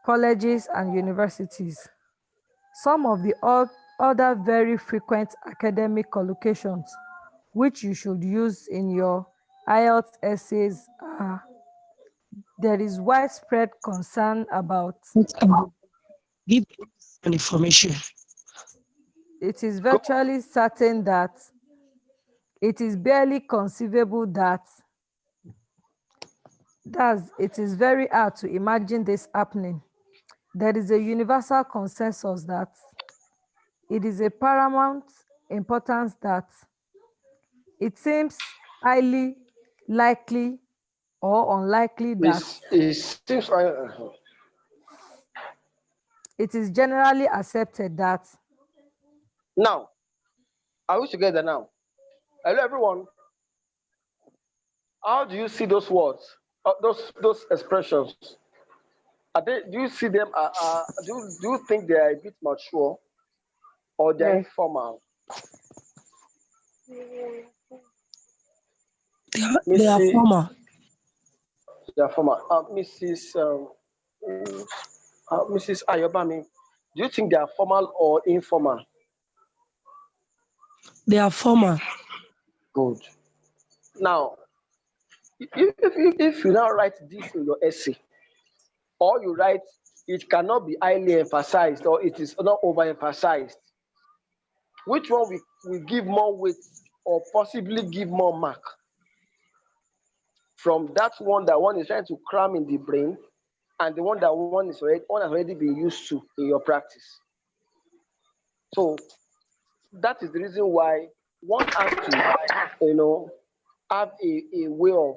colleges, and universities. Some of the other very frequent academic collocations which you should use in your IELTS essays are: there is widespread concern about. Give an information. It is virtually certain that. It is barely conceivable that. It is very hard to imagine this happening. There is a universal consensus that it is a paramount importance that. It seems highly likely or unlikely that. It is generally accepted that. Now, are we together now? Hello, everyone. How do you see those words, those expressions? Do you see them? Do you think they are a bit mature, or they're informal? They are formal. They are formal. Mrs. Ayobami, do you think they are formal or informal? They are formal. Good. Now, if you now write this in your essay, or you write it cannot be highly emphasized or it is not overemphasized, which one will give more weight or possibly give more mark? From that one that one is trying to cram in the brain, and the one that one has already been used to in your practice. So that is the reason why one has to, have a way of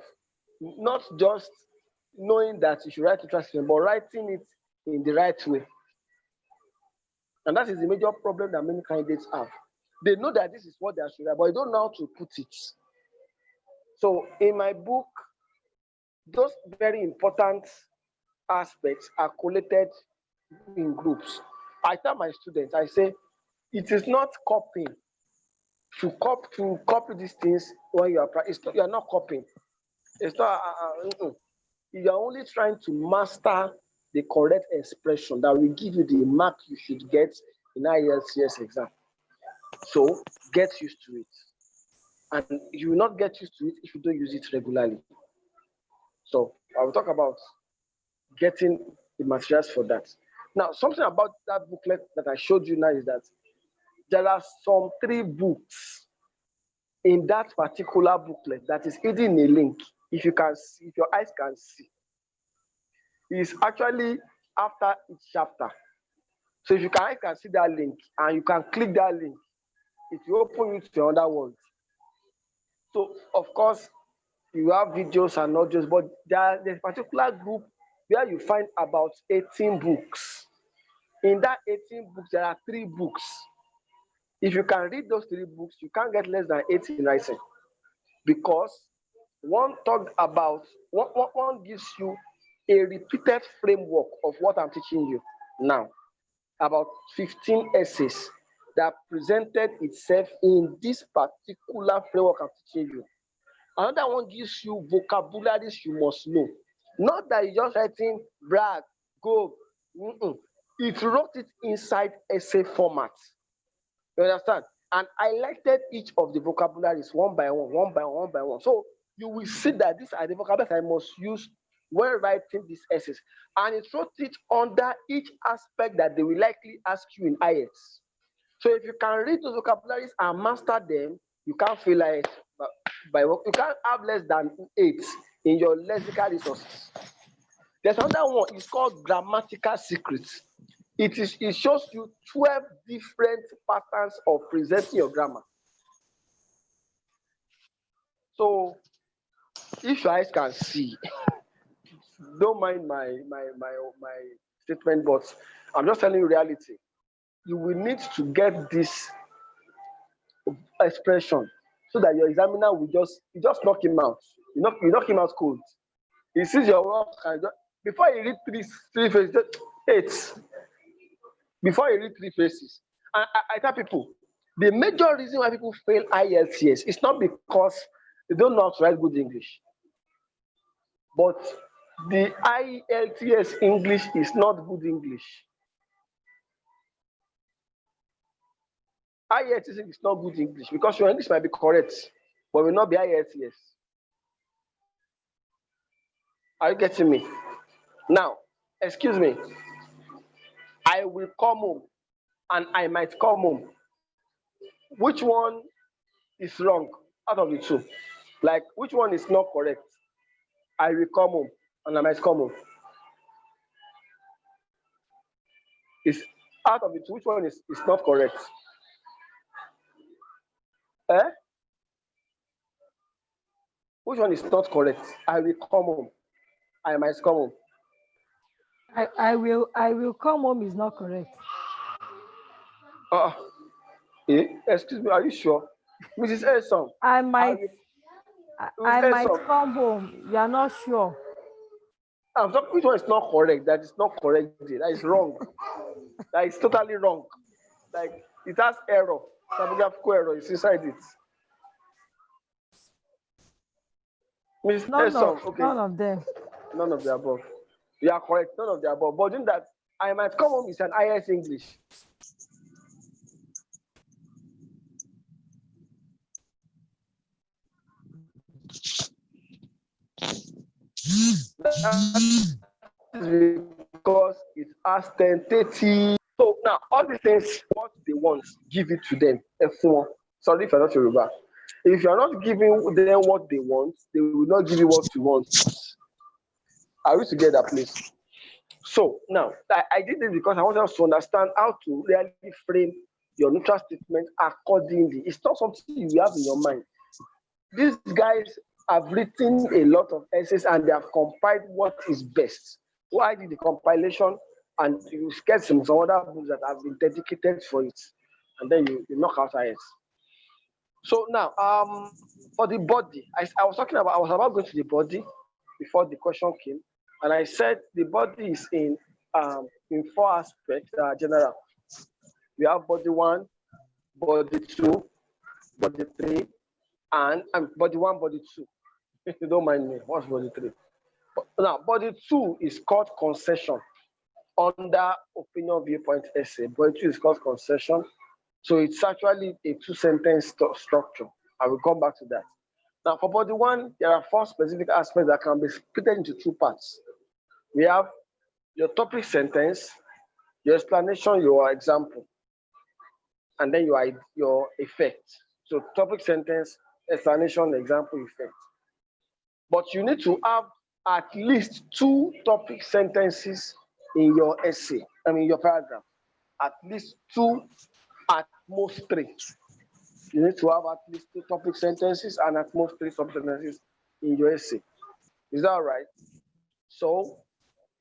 not just knowing that you should write a transcript, but writing it in the right way. And that is the major problem that many candidates have. They know that this is what they should write, but they don't know how to put it. So in my book, those very important aspects are collated in groups. I tell my students, I say, it is not copying. To copy these things when you are practicing, you are not copying. It's not. You are only trying to master the correct expression that will give you the mark you should get in IELTS exam. So get used to it, and you will not get used to it if you don't use it regularly. So I will talk about getting the materials for that. Now, something about that booklet that I showed you now is that there are some 3 books in that particular booklet that is hidden in a link. If you can see, if your eyes can see, it's actually after each chapter. So if you can see that link and you can click that link, it will open you to another world. So of course, you have videos and audios, but there's a particular group where you find about 18 books. In that 18 books, there are 3 books. If you can read those 3 books, you can't get less than 8 in writing, because one talked about, one gives you a repeated framework of what I'm teaching you now, about 15 essays that presented itself in this particular framework I'm teaching you. Another one gives you vocabularies you must know. Not that you just writing brag, go. It wrote it inside essay format. You understand? And highlighted each of the vocabularies one by one, one by one, one by one. So you will see that these are the vocabularies I must use when writing these essays. And it wrote it under each aspect that they will likely ask you in IELTS. So if you can read those vocabularies and master them, you can't feel like you can't have less than 8 in your lexical resources. There's another one, it's called grammatical secrets. It shows you 12 different patterns of presenting your grammar. So if your eyes can see, don't mind my statement, but I'm just telling you reality. You will need to get this expression so that your examiner will just knock him out. You knock him out cold. He sees your work and before you read three phrases, 8. Before you read 3 phrases. And I tell people, the major reason why people fail IELTS is not because they don't know how to write good English, but the IELTS English is not good English. IELTS is not good English because your English might be correct, but will not be IELTS. Are you getting me? Now, excuse me. I will come home and I might come home. Which one is wrong out of the 2? Like, which one is not correct? I will come home and I might come home. It's out of the 2, which one is not correct? Which one is not correct? I will come home. I might come home. I will come home is not correct. Excuse me, are you sure? Mrs. Elson. I might come home. You are not sure. I'm talking which one is not correct. That is not correct. That is wrong. That is totally wrong. Like, it has error. Typographical error is inside it. Mrs. Elson, okay. None of them. None of the above. You are correct. None of the above. But in that, I might come home is an IELTS English. Because it has tentative. So now all these things, what they want, give it to them. Sorry if you're not Yoruba. If you're not giving them what they want, they will not give you what you want. Are we together, please? So now I did this because I want us to understand how to really frame your neutral statement accordingly. It's not something you have in your mind. These guys have written a lot of essays and they have compiled what is best. So I did the compilation and you get some other books that have been dedicated for it, and then you knock out IELTS. So now, for the body, I was about going to the body before the question came, and I said the body is in 4 aspects general. We have body 1, body 2, body 3, and body 1, body 2. If you don't mind me, what's body 3? Now, body 2 is called concession under opinion viewpoint essay. Body 2 is called concession. So it's actually a 2-sentence structure. I will come back to that. Now, for body one, there are 4 specific aspects that can be split into 2 parts. We have your topic sentence, your explanation, your example, and then your effect. So topic sentence, explanation, example, effect. But you need to have at least 2 topic sentences in your essay, your paragraph. At least 2, at most 3. You need to have at least 2 topic sentences and at most 3 topic sentences in your essay. Is that right? So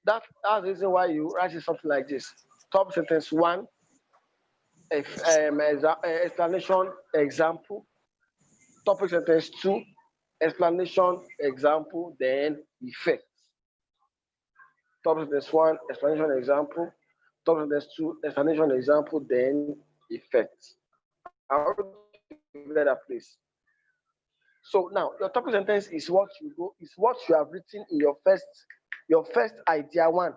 that's the reason why you write something like this. Topic sentence 1, explanation, example. Topic sentence 2, explanation, example, then effect. Topic sentence 1, explanation, example. Topic sentence 2, explanation, example, then effect. I want to get that place. So now your topic sentence is what you have written in your first idea 1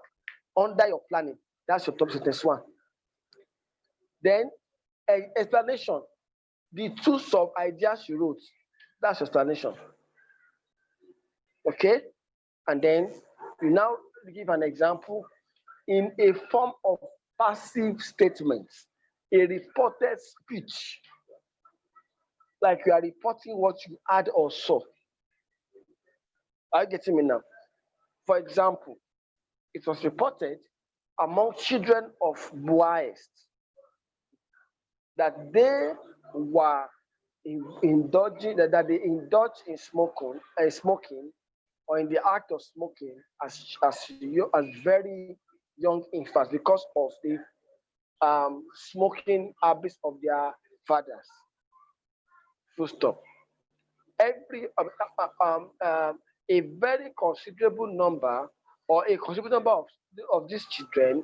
under your planning. That's your topic sentence 1. Then explanation, the 2 sub ideas you wrote, that's your explanation. Okay, and then you now give an example in a form of passive statement, a reported speech, like you are reporting what you had or saw. Are you getting me now? For example, it was reported among children of Buaest that they were indulging, that they indulged in smoking, or in the act of smoking as very young infants because of the smoking habits of their fathers. Full stop. A very considerable number, or a considerable number of these children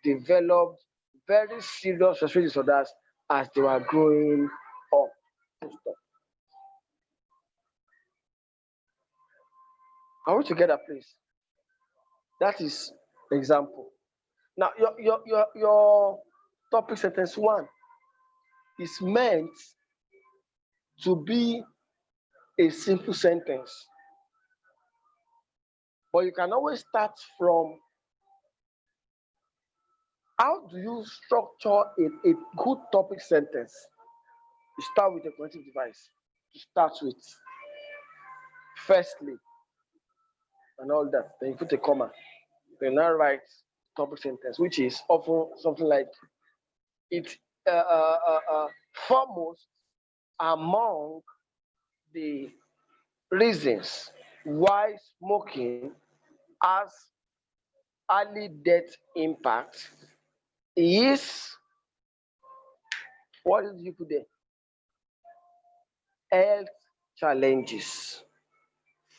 developed very serious respiratory disorders as they were growing up. Full stop. I want to get a place. That is example. Now, your topic sentence 1 is meant to be a simple sentence, but you can always start from how do you structure a good topic sentence. You start with a cognitive device to start with, firstly, and all that. Then you put a comma. Then now write topic sentence, which is often something like it foremost among the reasons why smoking has early death impact is, what did you put there? Health challenges.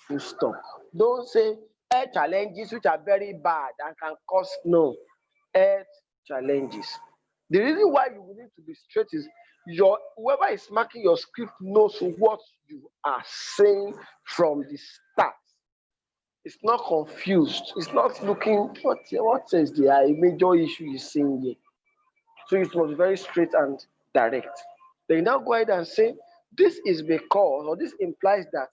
Full stop. Don't say health challenges which are very bad and can cause, no, health challenges. The reason why you need to be straight is whoever is marking your script knows what you are saying from the start. It's not confused. It's not looking what says the major issue is saying here. So it was very straight and direct. They now go ahead and say this is because, or this implies that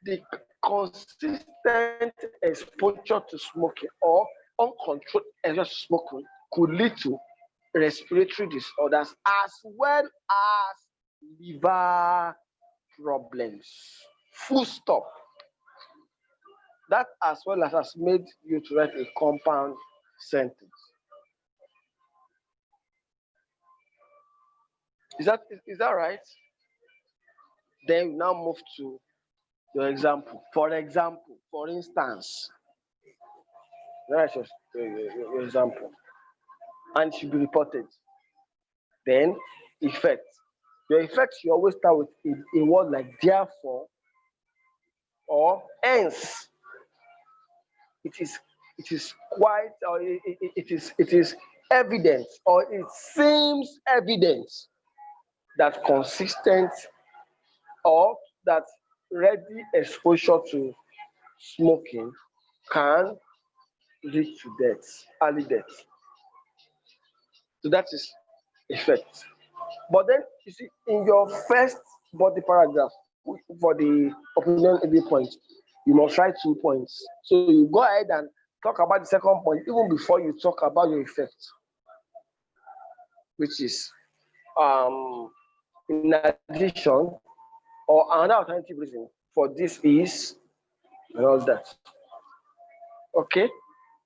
the consistent exposure to smoking or uncontrolled exposure to smoking could lead to respiratory disorders as well as liver problems. Full stop. That as well as has made you to write a compound sentence. Is that right? Then we now move to your example. For example, for instance, that's your example. And it should be reported. Then effect. Your effects, you always start with a word like therefore or hence. It is quite, or it is evident, or it seems evident that consistent or that ready exposure to smoking can lead to death, early death. So that is effect. But then you see, in your first body paragraph, for the opinion every point, you must write 2 points. So you go ahead and talk about the second point even before you talk about your effect, which is in addition, or another alternative reason for this is, and all that. Okay,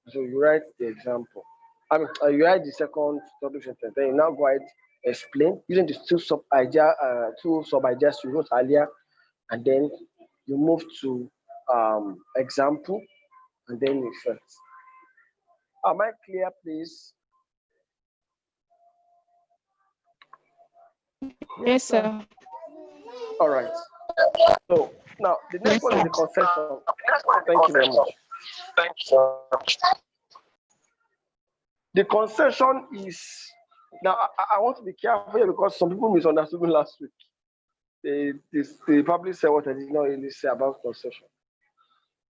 so you write the example. You write the second topic sentence. Then you now go ahead explain using the two sub ideas you wrote earlier, and then you move to example, and then effect. Am I clear, please? Yes, sir. All right. So now the next one is the concession. Thank you very much. Thank you. The concession is, now I want to be careful here because some people misunderstood me last week. They probably said what I did not really say about concession.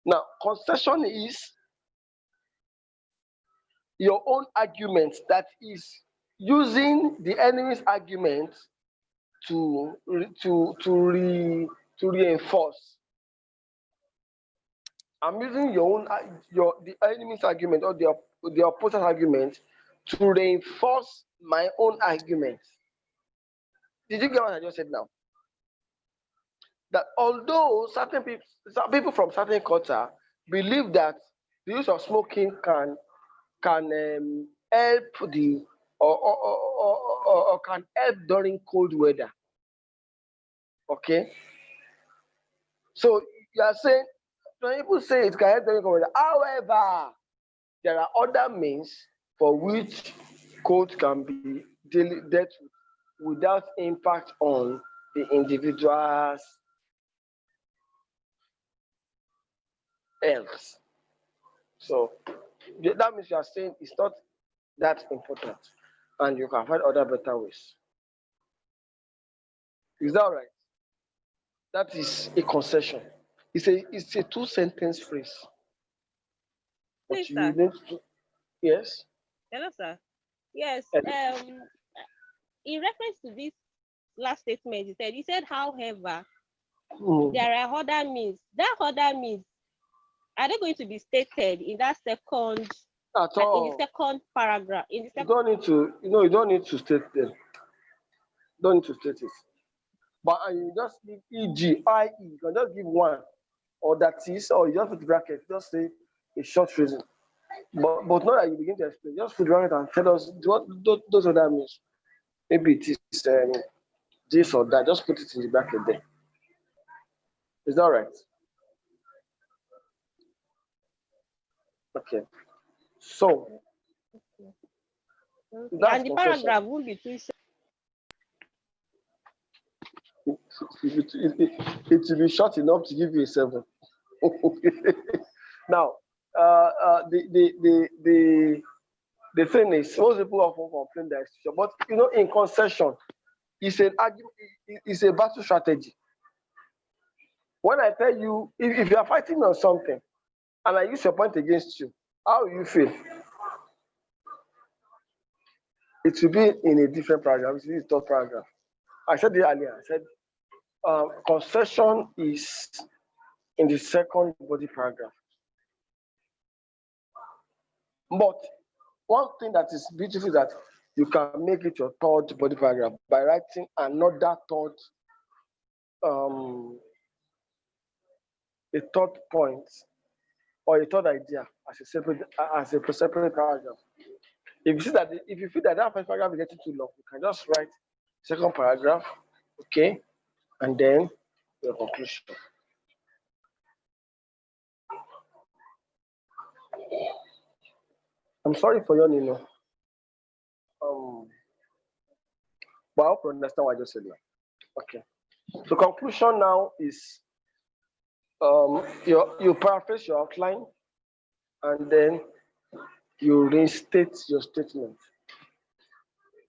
Now, concession is your own argument that is using the enemy's argument to reinforce. I'm using the enemy's argument or the opponent's argument to reinforce my own argument. Did you get what I just said now? That although some people from certain culture believe that the use of smoking can help or can help during cold weather. Okay, so you are saying, some people say it can help during cold weather. However, there are other means for which cold can be dealt with without impact on the individual's health. So that means you are saying it's not that important, and you can find other better ways. Is that right? That is a concession. It's a 2-sentence phrase. But Please, you sir. need to, yes. Hello, sir. Yes. Hello. In reference to this last statement, he said, however, there are other means. That other means, are they going to be stated in that second? At all. In the second paragraph. You don't need to. You don't need to state them. Don't need to state it. But you just give e.g., i.e. You can just give one, or that is, or you just put bracket. Just say a short reason. But not that you begin to explain. Just put bracket and tell us what those other means. Maybe it is this or that. Just put it in the bracket there. Is that right? Okay. So, and the paragraph will be too short. It will be short enough to give you a 7. Now, the thing is, most people often complain that it's short, but in concession, it's an argument. It's a battle strategy. When I tell you, if you are fighting on something, and I use your point against you, how will you feel? It will be in a different paragraph. It will be the third paragraph. I said it earlier. I said concession is in the second body paragraph. But one thing that is beautiful is that you can make it your third body paragraph by writing another third, a third point or a third idea as a separate paragraph. If you feel that first paragraph is getting too long, you can just write second paragraph, okay, and then your conclusion. I'm sorry for your Nino. But I hope you understand what I just said now. Okay. So conclusion now is you paraphrase your outline and then you reinstate your statement.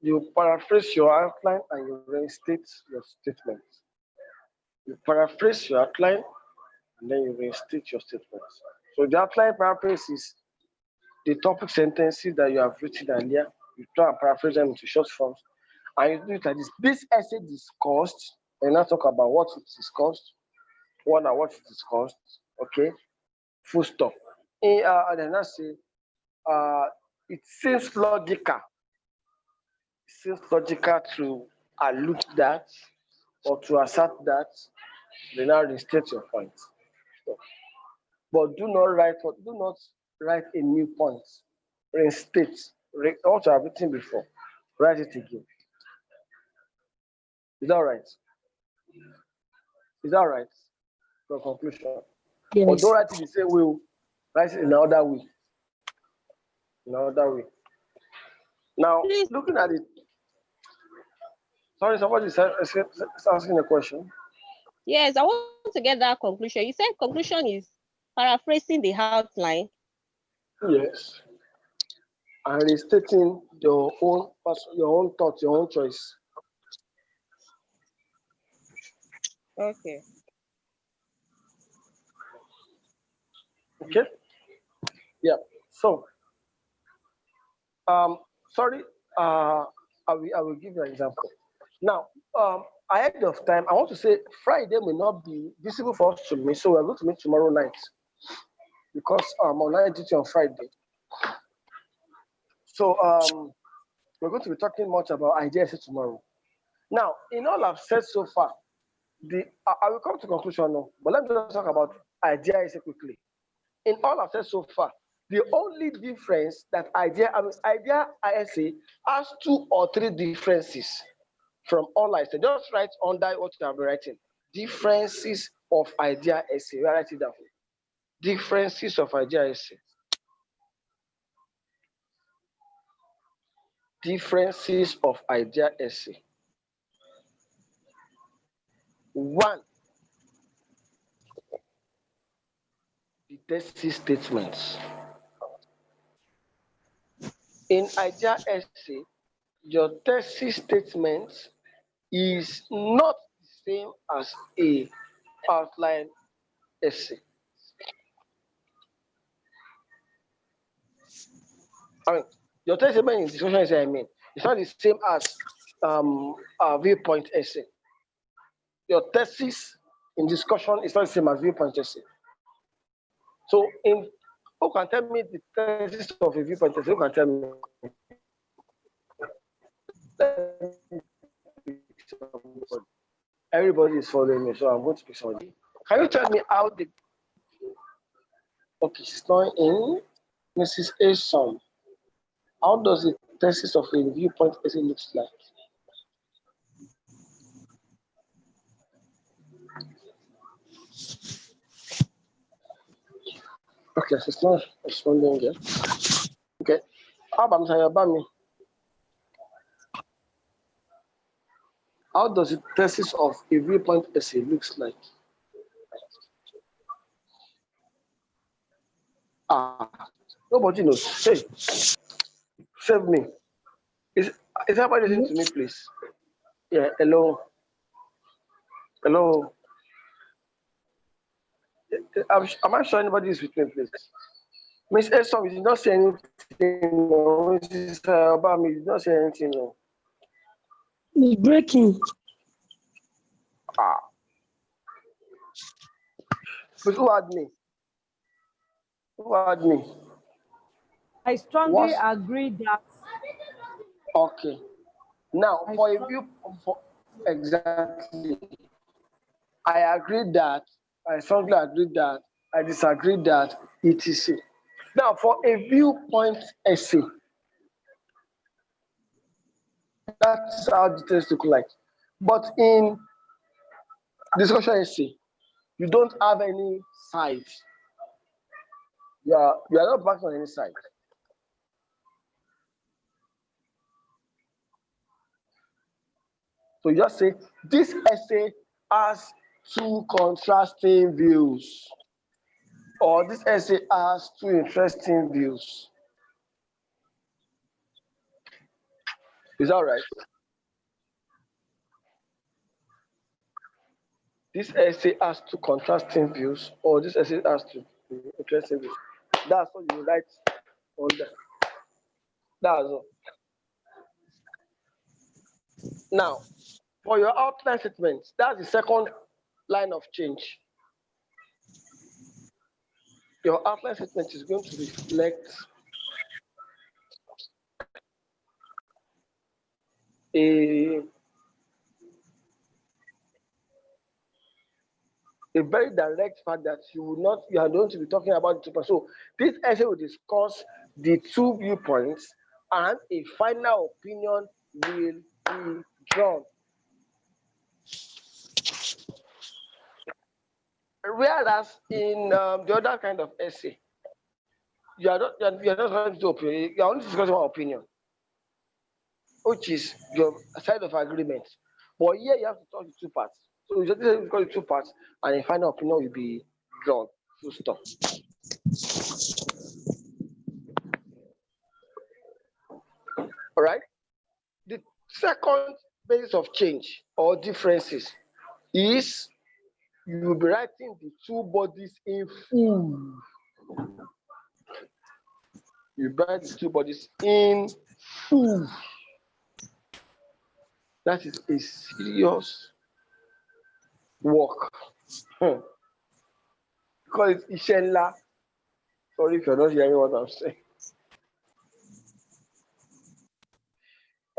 You paraphrase your outline and you reinstate your statement. You paraphrase your outline and then you reinstate your statement. So the outline paraphrase is the topic sentences that you have written earlier. You try and paraphrase them into short forms, and you do it like this. This essay discussed And now talk about what is discussed, what is discussed, okay? Full stop. And then I say, it seems logical. It seems logical to allude that or to assert that. Then now restate your point. But do not write a new point. Restate what you have written before. Write it again. Is that right? Is that right? For conclusion. Yes. Or don't write it the same way. Write it in another way. In another way. Now, Please. looking at it. Sorry, somebody is asking a question. Yes, I want to get that conclusion. You said conclusion is paraphrasing the outline. Yes. And restating your own thoughts, your own choice. Okay. Okay. Yeah. So, sorry. I will give you an example. Now, ahead of time, I want to say Friday may not be visible for us to meet, so we're going to meet tomorrow night because online duty on Friday. So we're going to be talking much about IELTS tomorrow. Now, in all I've said so far, I will come to conclusion now, but let me just talk about IELTS quickly. In all I've said so far, the only difference that IELTS has 2 or 3 differences from all I said. Just write under what you have been writing. Differences of IELTS. Write it down. Differences of IELTS. Differences of IELTS. 1. The thesis statements. In IELTS, your thesis statement is not the same as a outline essay. I mean, your thesis statement in discussion essay, it's not the same as a viewpoint essay. Your thesis in discussion is not the same as viewpoint essay. So, who can tell me the thesis of a viewpoint essay? Who can tell me? Everybody is following me, so I'm going to pick somebody. Can you tell me how the she's not in Mrs. A's son? How does the thesis of a viewpoint essay looks like? Okay, she's not responding yet. Okay. How about Mr. Yabami? How does the thesis of a viewpoint essay looks like? Nobody knows. Hey, save me. Is everybody listening to me, please? Yeah, hello. Hello. Am I sure anybody is with me, please? Miss Esson, you did not say anything. No. Mrs. Obama, you did not say anything. No. It's breaking. But who had me? Who had me? I strongly agree that. Okay. Now, for a view, exactly. I agree that, I strongly agree that, I disagree that, etc. Now, for a viewpoint essay, that's how details look like. But in discussion essay, you don't have any side. You are not backed on any side. So you just say, this essay has 2 contrasting views. Or this essay has 2 interesting views. Is that right? This essay has 2 contrasting views, or this essay has 2 interesting views. That's what you write on there. That's all. Now, For your outline statement, that's the second line of change. Your outline statement is going to reflect a very direct fact that you are going to be talking about the 2 points. So this essay will discuss the 2 viewpoints and a final opinion will be drawn. Whereas in the other kind of essay, you are not going to opinion, you are only discussing one opinion, which is your side of agreement. But here you have to talk the 2 parts. So you just discuss the 2 parts, and a final opinion will be drawn. Full stop. All right. The second basis of change or differences is you will be writing the 2 bodies in full. You write the 2 bodies in full. That is a serious work. Because it's Ishenla. Sorry if you're not hearing what I'm saying.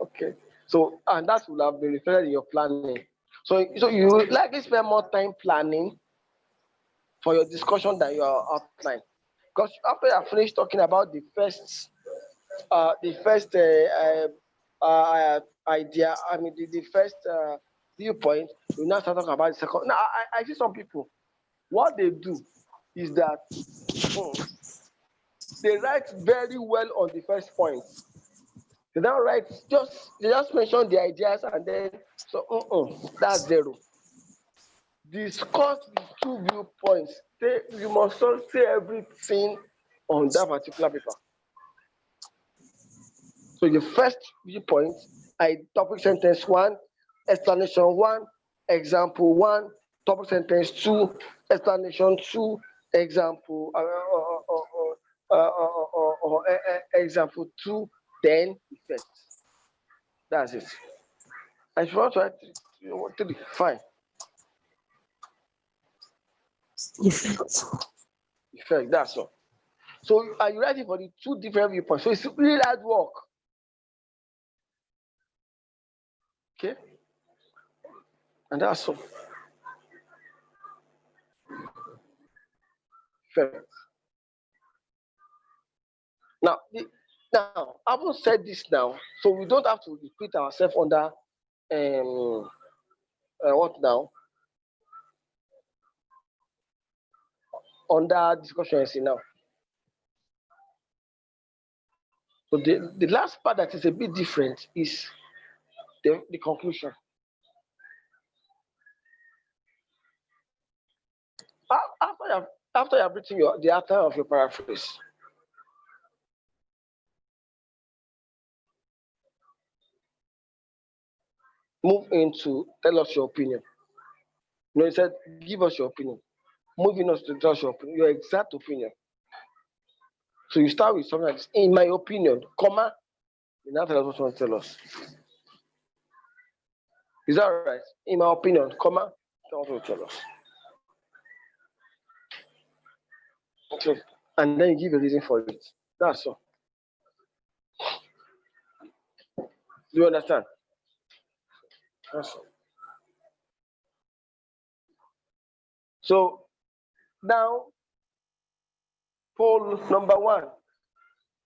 Okay. So, and that will have been reflected in your planning. So you likely spend more time planning for your discussion than your outline. Because after you have finished talking about the first idea, I mean the first viewpoint, you now start talking about the second. Now I see some people, what they do is that they write very well on the first point. They don't write, they just mention the ideas and then that's 0. Discuss the 2 viewpoints. You must not say everything on that particular paper. So the first viewpoint, topic sentence 1, explanation 1, example 1, topic sentence 2, explanation 2, example example 2, then effect. That's it. And if you want to write 3, fine. Effect, that's all. So are you ready for the 2 different viewpoints? So it's really hard work. Okay? And that's all. Effect. Now, I haven't said this now, so we don't have to repeat ourselves under what now? Under discussion essay now. So the last part that is a bit different is the conclusion. After you have written the outline of your paraphrase, move into tell us your opinion. You know, he said, give us your opinion. Moving us to tell us your exact opinion. So you start with something like this, in my opinion, comma, you now tell us what you want to tell us. Is that right? In my opinion, comma, tell us what you tell us. Okay. And then you give a reason for it. That's all. Do you understand? That's all. So now, poll number 1,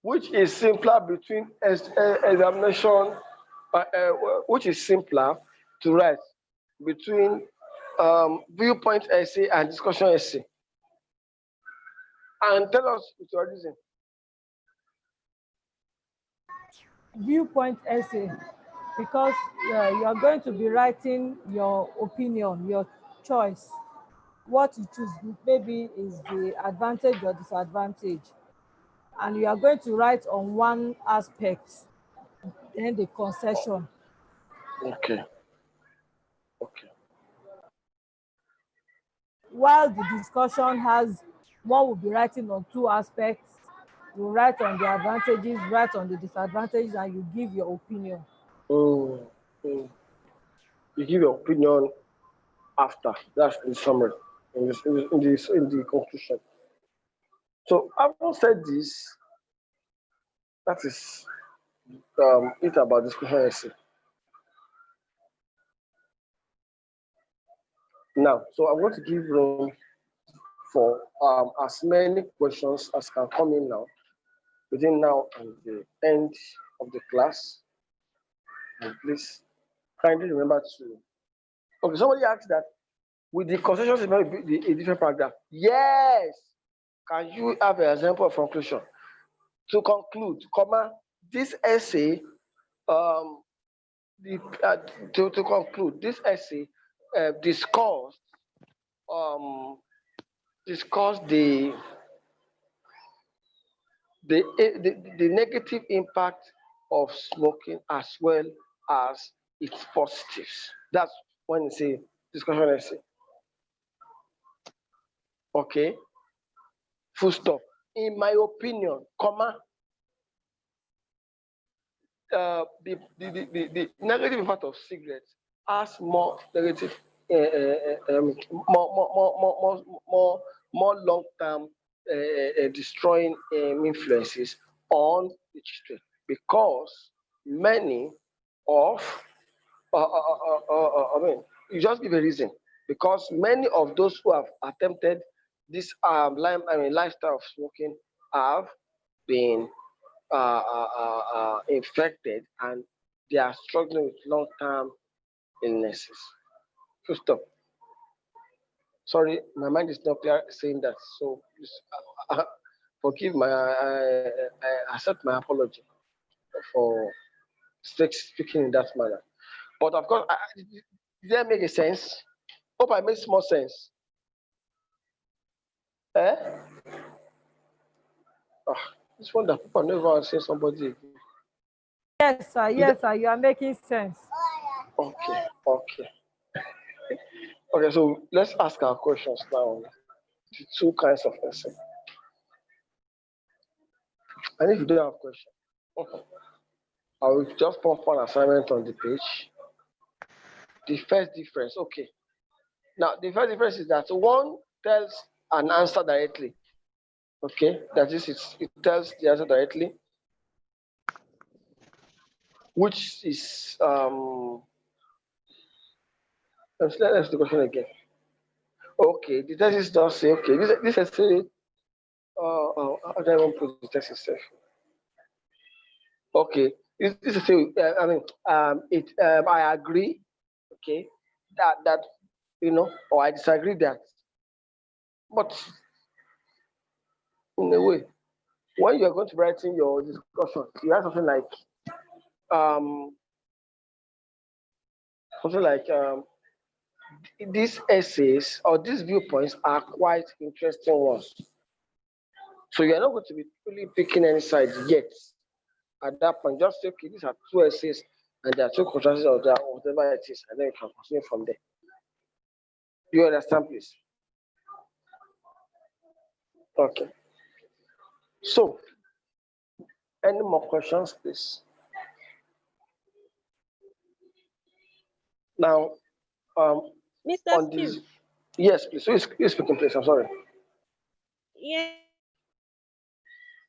which is simpler between examination, which is simpler to write between viewpoint essay and discussion essay? And tell us with your reason. Viewpoint essay, because you are going to be writing your opinion, your choice. What you choose maybe is the advantage or disadvantage. And you are going to write on one aspect, then the concession. Okay. While the discussion one will be writing on 2 aspects. You write on the advantages, write on the disadvantages, and you give your opinion. You give your opinion after. That's the summary in the conclusion. So having said this, that is it about discussion essay. Now, so I'm going to give room for as many questions as can come in now, between now and the end of the class. And please kindly remember to. Okay, somebody asked that with the concession statement be a different paragraph. Yes. Can you have an example of conclusion? To conclude, comma, this essay, to conclude, this essay discussed the negative impact of smoking as well as its positives. That's when you say discussion essay. Okay. Full stop. In my opinion, comma, the negative impact of cigarettes has more negative, more long-term destroying influences on the children, because many of, I mean, you just give a reason, because many of those who have attempted this lifestyle of smoking have been infected, and they are struggling with long-term illnesses. Full stop. Sorry, my mind is not clear saying that. So please, forgive my, I accept my apology for speaking in that manner. But of course, did that make a sense? Hope I made small sense. Eh? This one that people never say somebody again. Yes, sir. Yes, sir. You are making sense. Okay. Okay, so let's ask our questions now. The two kinds of essay. And if you don't have questions, I will just pop an assignment on the page. The first difference, okay. Now, the first difference is that one tells an answer directly. Okay, that is, it tells the answer directly, which is let's the question again. Okay, the text does say, okay, this essay, how do I want to put the text itself? Okay, this essay, I agree, okay, that or I disagree that, but in a way, when you are going to write in your discussion, you have something like these essays or these viewpoints are quite interesting ones. So you're not going to be really picking any side yet. At that point, just say, okay, these are two essays and there are two contrasts or whatever it is, and then you can continue from there. You understand, please? Okay. So, any more questions, please? Now, Mr. on this, yes, please. Who is speaking, please? I'm sorry. Yeah,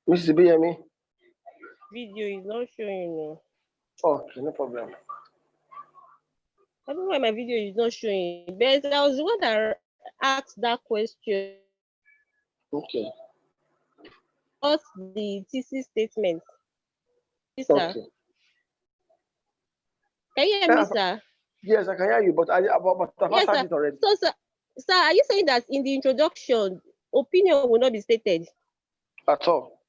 Mrs. BME? video is not showing. Okay, no problem. I don't know why my video is not showing, but I was the one that asked that question. Okay. What's the thesis statement? Yes, sir. Okay. Can you hear me, sir? Yes, I can hear you, but I've Yes, sir. it already. So, sir, are you saying that in the introduction, opinion will not be stated? At all.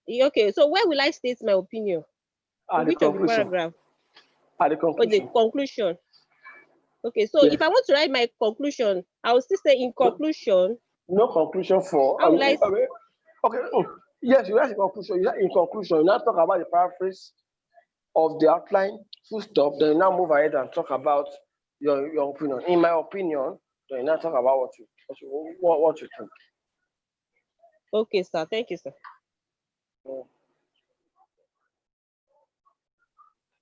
Okay, so where will I state my opinion? In which of the paragraph? At the conclusion. Or the conclusion. Okay, so if I want to write my conclusion, I will still say in conclusion. No conclusion for. Okay. Yes, you have in conclusion. In conclusion, you now talk about the paraphrase of the outline, full stop. Then you now move ahead and talk about your opinion. In my opinion, then you now talk about what you think. Okay, sir. Thank you, sir.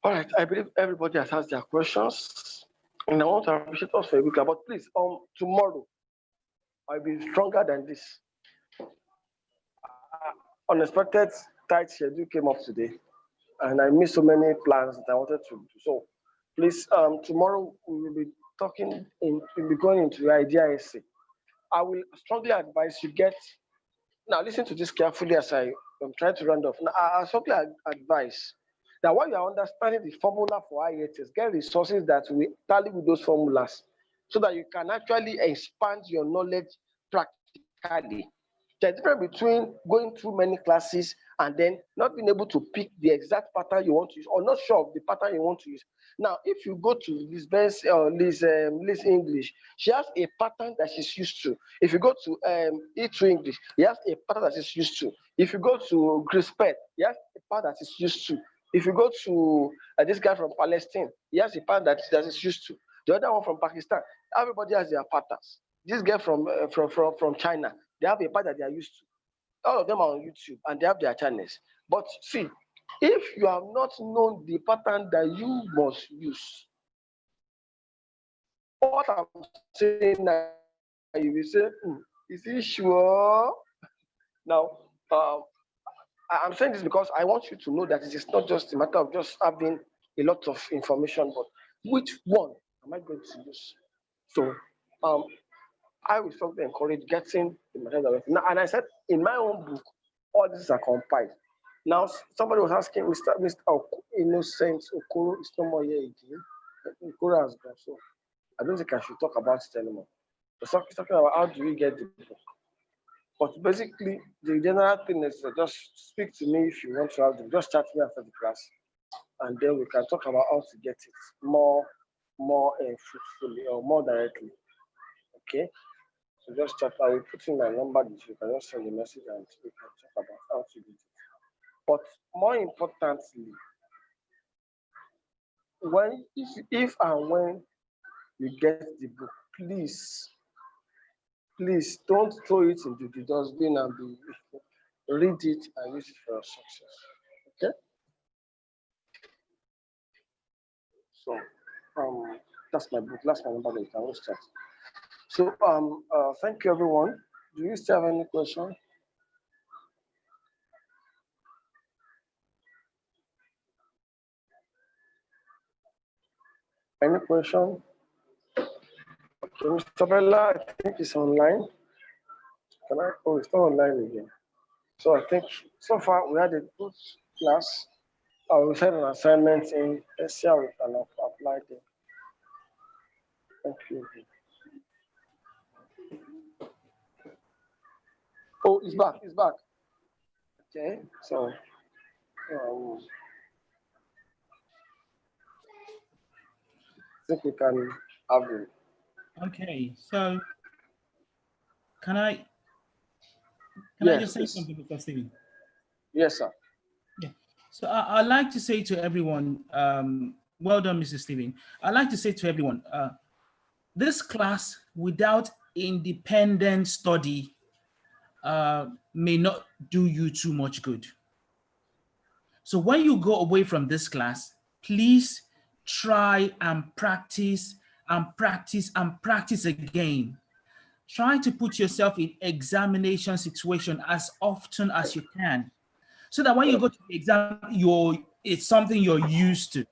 All right, I believe everybody has asked their questions, and I want to appreciate us for a week. But please, tomorrow I'll be stronger than this. Unexpected tight schedule came up today, and I missed so many plans that I wanted to do. So, please, tomorrow we will be we'll be going into the idea essay. I will strongly advise you now listen to this carefully as I'm trying to round off. Now, I strongly advise that while you are understanding the formula for IELTS, get resources that will tally with those formulas so that you can actually expand your knowledge practically. There's a difference between going through many classes and then not being able to pick the exact pattern you want to use or not sure of the pattern you want to use. Now, if you go to Liz English, she has a pattern that she's used to. If you go to E2 English, he has a pattern that she's used to. If you go to Chris Pett, he has a pattern that he's used to. If you go to this guy from Palestine, he has a pattern that he's used to. The other one from Pakistan, everybody has their patterns. This guy from China, they have a pattern that they are used to. All of them are on YouTube and they have their channels. But see, if you have not known the pattern that you must use, what I'm saying now, you will say, is he sure? Now, I'm saying this because I want you to know that it is not just a matter of just having a lot of information, but which one am I going to use? So, I will strongly encourage getting the material. Now, and I said in my own book, all these are compiled. Now, somebody was asking, Mr. Innocent Okoro is no more here again. Okoro has gone, so I don't think I should talk about it anymore. But talking about how do we get the book. But basically, the general thing is just speak to me if you want to have them. Just chat me after the class, and then we can talk about how to get it more fruitfully or more directly. Okay. So just chat. I will put in my number. You can just send a message and we can talk about how to get it. But more importantly, if and when you get the book, please don't throw it into the dustbin and read it and use it for your success. Okay? So that's my book. That's my number. You can always chat. So thank you everyone. Do you still have any question? Any question? Okay, Mr. Bella, I think it's online. It's not online again. So I think so far we had a good class. We had an assignment in. Let's see how we can apply it. Thank you. Oh, it's back. It's back. Okay, so I think we can have it. Okay, so can I just say something, Mr. Stephen? Yes, sir. Yeah. So I'd like to say to everyone, well done, Mr. Stephen. I'd like to say to everyone, this class without independent study may not do you too much good. So when you go away from this class, please try and practice and practice and practice again. Try to put yourself in examination situation as often as you can, so that when you go to the exam, it's something you're used to.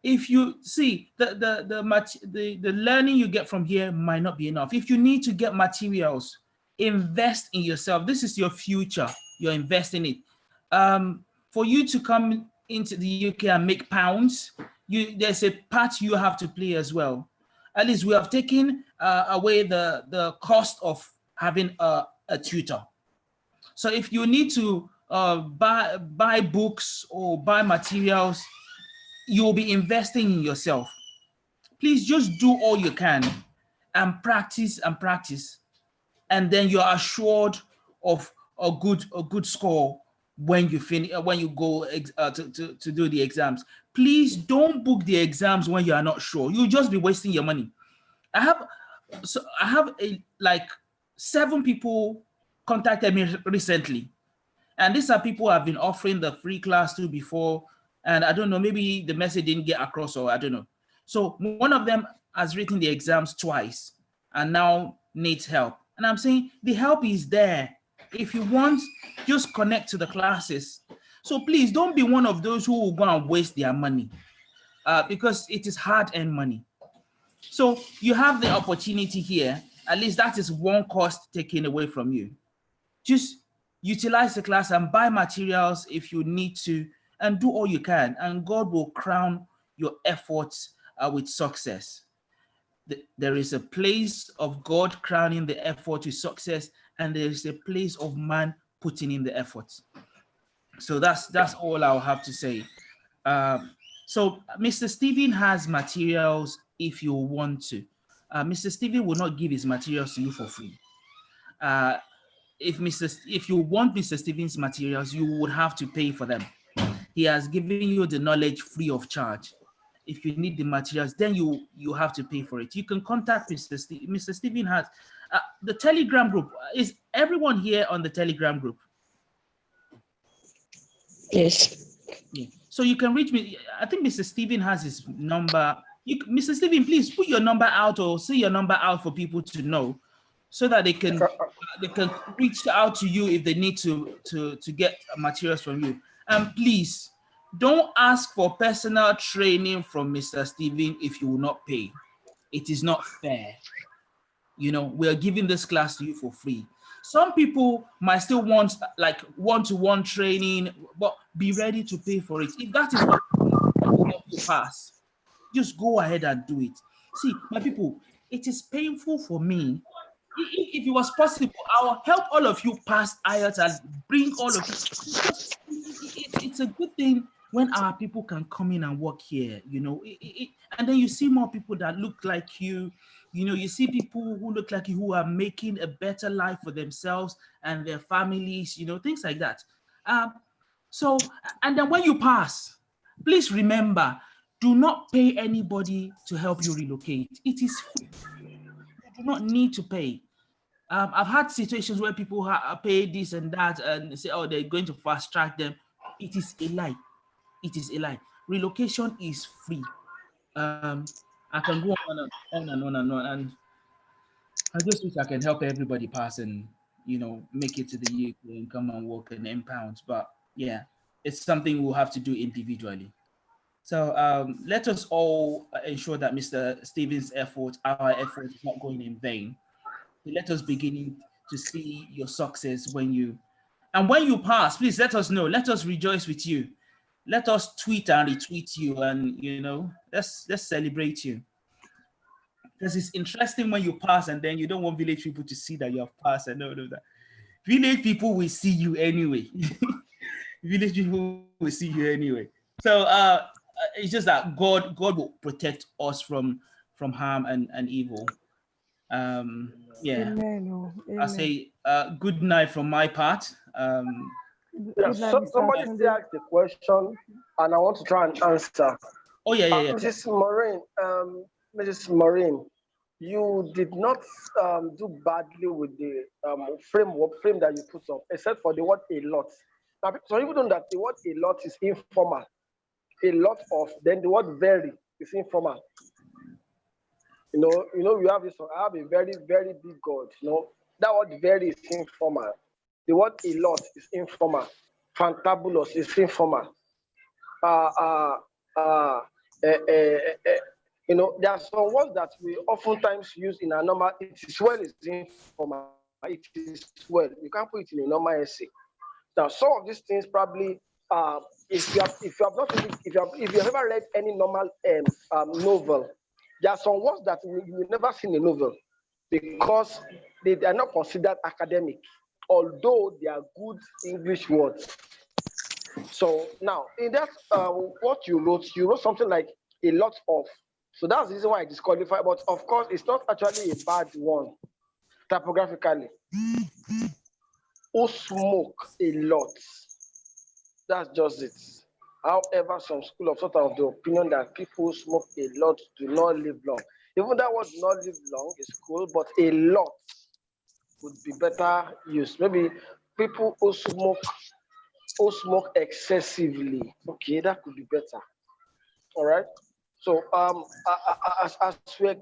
If you see the learning you get from here might not be enough. If you need to get materials, invest in yourself. This is your future. You're investing in it. For you to come into the UK and make pounds, there's a part you have to play as well. At least we have taken away the cost of having a tutor. So if you need to buy books or buy materials, you'll be investing in yourself. Please just do all you can and practice, and then you're assured of a good score when you finish, when you go to do the exams. Please don't book the exams when you are not sure. You'll just be wasting your money. I have 7 people contacted me recently, and these are people I've been offering the free class to before, And I don't know, maybe the message didn't get across, or I don't know. So one of them has written the exams twice and now needs help. And I'm saying the help is there. If you want, just connect to the classes. So please don't be one of those who will go and waste their money because it is hard-earned money. So you have the opportunity here. At least that is one cost taken away from you. Just utilize the class and buy materials if you need to, and do all you can, and God will crown your efforts with success. There is a place of God crowning the effort with success, and there is a place of man putting in the effort. So that's all I'll have to say. So Mr. Stephen has materials if you want to. Mr. Stephen will not give his materials to you for free. If you want Mr. Stephen's materials, you would have to pay for them. He has given you the knowledge free of charge. If you need the materials, then you have to pay for it. You can contact Mr. Stephen. Mr. Stephen has the Telegram group. Is everyone here on the Telegram group? Yes. Yeah. So you can reach me. I think Mr. Stephen has his number. Mr. Stephen, please put your number out, or say your number out for people to know, so that they can reach out to you if they need to get materials from you. And please don't ask for personal training from Mr. Stephen if you will not pay. It is not fair. You know, we are giving this class to you for free. Some people might still want like one-to-one training, but be ready to pay for it. If that is what will help you pass, just go ahead and do it. See, my people, it is painful for me. If it was possible, I'll help all of you pass IELTS and bring all of you. It's a good thing when our people can come in and work here, you know, and then you see more people that look like you. You know, you see people who look like you who are making a better life for themselves and their families, you know, things like that. So, and then when you pass, please remember, do not pay anybody to help you relocate. It is free. You do not need to pay. I've had situations where people pay this and that and say, oh, they're going to fast track them. It is a lie. It is a lie. Relocation is free. I can go on and on, and I just wish I can help everybody pass and, you know, make it to the UK and come and work and earn pounds. But yeah, it's something we'll have to do individually. So let us all ensure that Mr. Stephen's effort, our effort, is not going in vain. Let us begin to see your success when you pass. Please let us know. Let us rejoice with you. Let us tweet and retweet you, and you know, let's celebrate you. Because it's interesting when you pass and then you don't want village people to see that you have passed and all of that. Village people will see you anyway. Village people will see you anyway. So it's just that God will protect us from harm and evil. Yeah. Amen. I say good night from my part. Somebody still asked the question, and I want to try and answer. Oh yeah. Mrs. Maureen, you did not do badly with the frame that you put up, except for the word a lot. Now, so even though that the word a lot is informal, a lot of, then the word very is informal. You know, we have this. I have a very, very big God. You know, that word very is informal. The word a lot is informal. Fantabulous is informal. You know, there are some words that we oftentimes use in a normal. It is well is informal. It is well. You can't put it in a normal essay. Now, some of these things probably, if you have ever read any normal novel, there are some words that you never see in a novel because they are not considered academic, although they are good English words. So now, in that, what you wrote something like a lot of. So that's the reason why I disqualify. But of course, it's not actually a bad one, typographically. Who smoke a lot. That's just it. However, some school of thought of the opinion that people who smoke a lot do not live long. Even that word not live long is cool, but a lot would be better used. Maybe people who smoke or smoke excessively. Okay, that could be better. All right. So as we're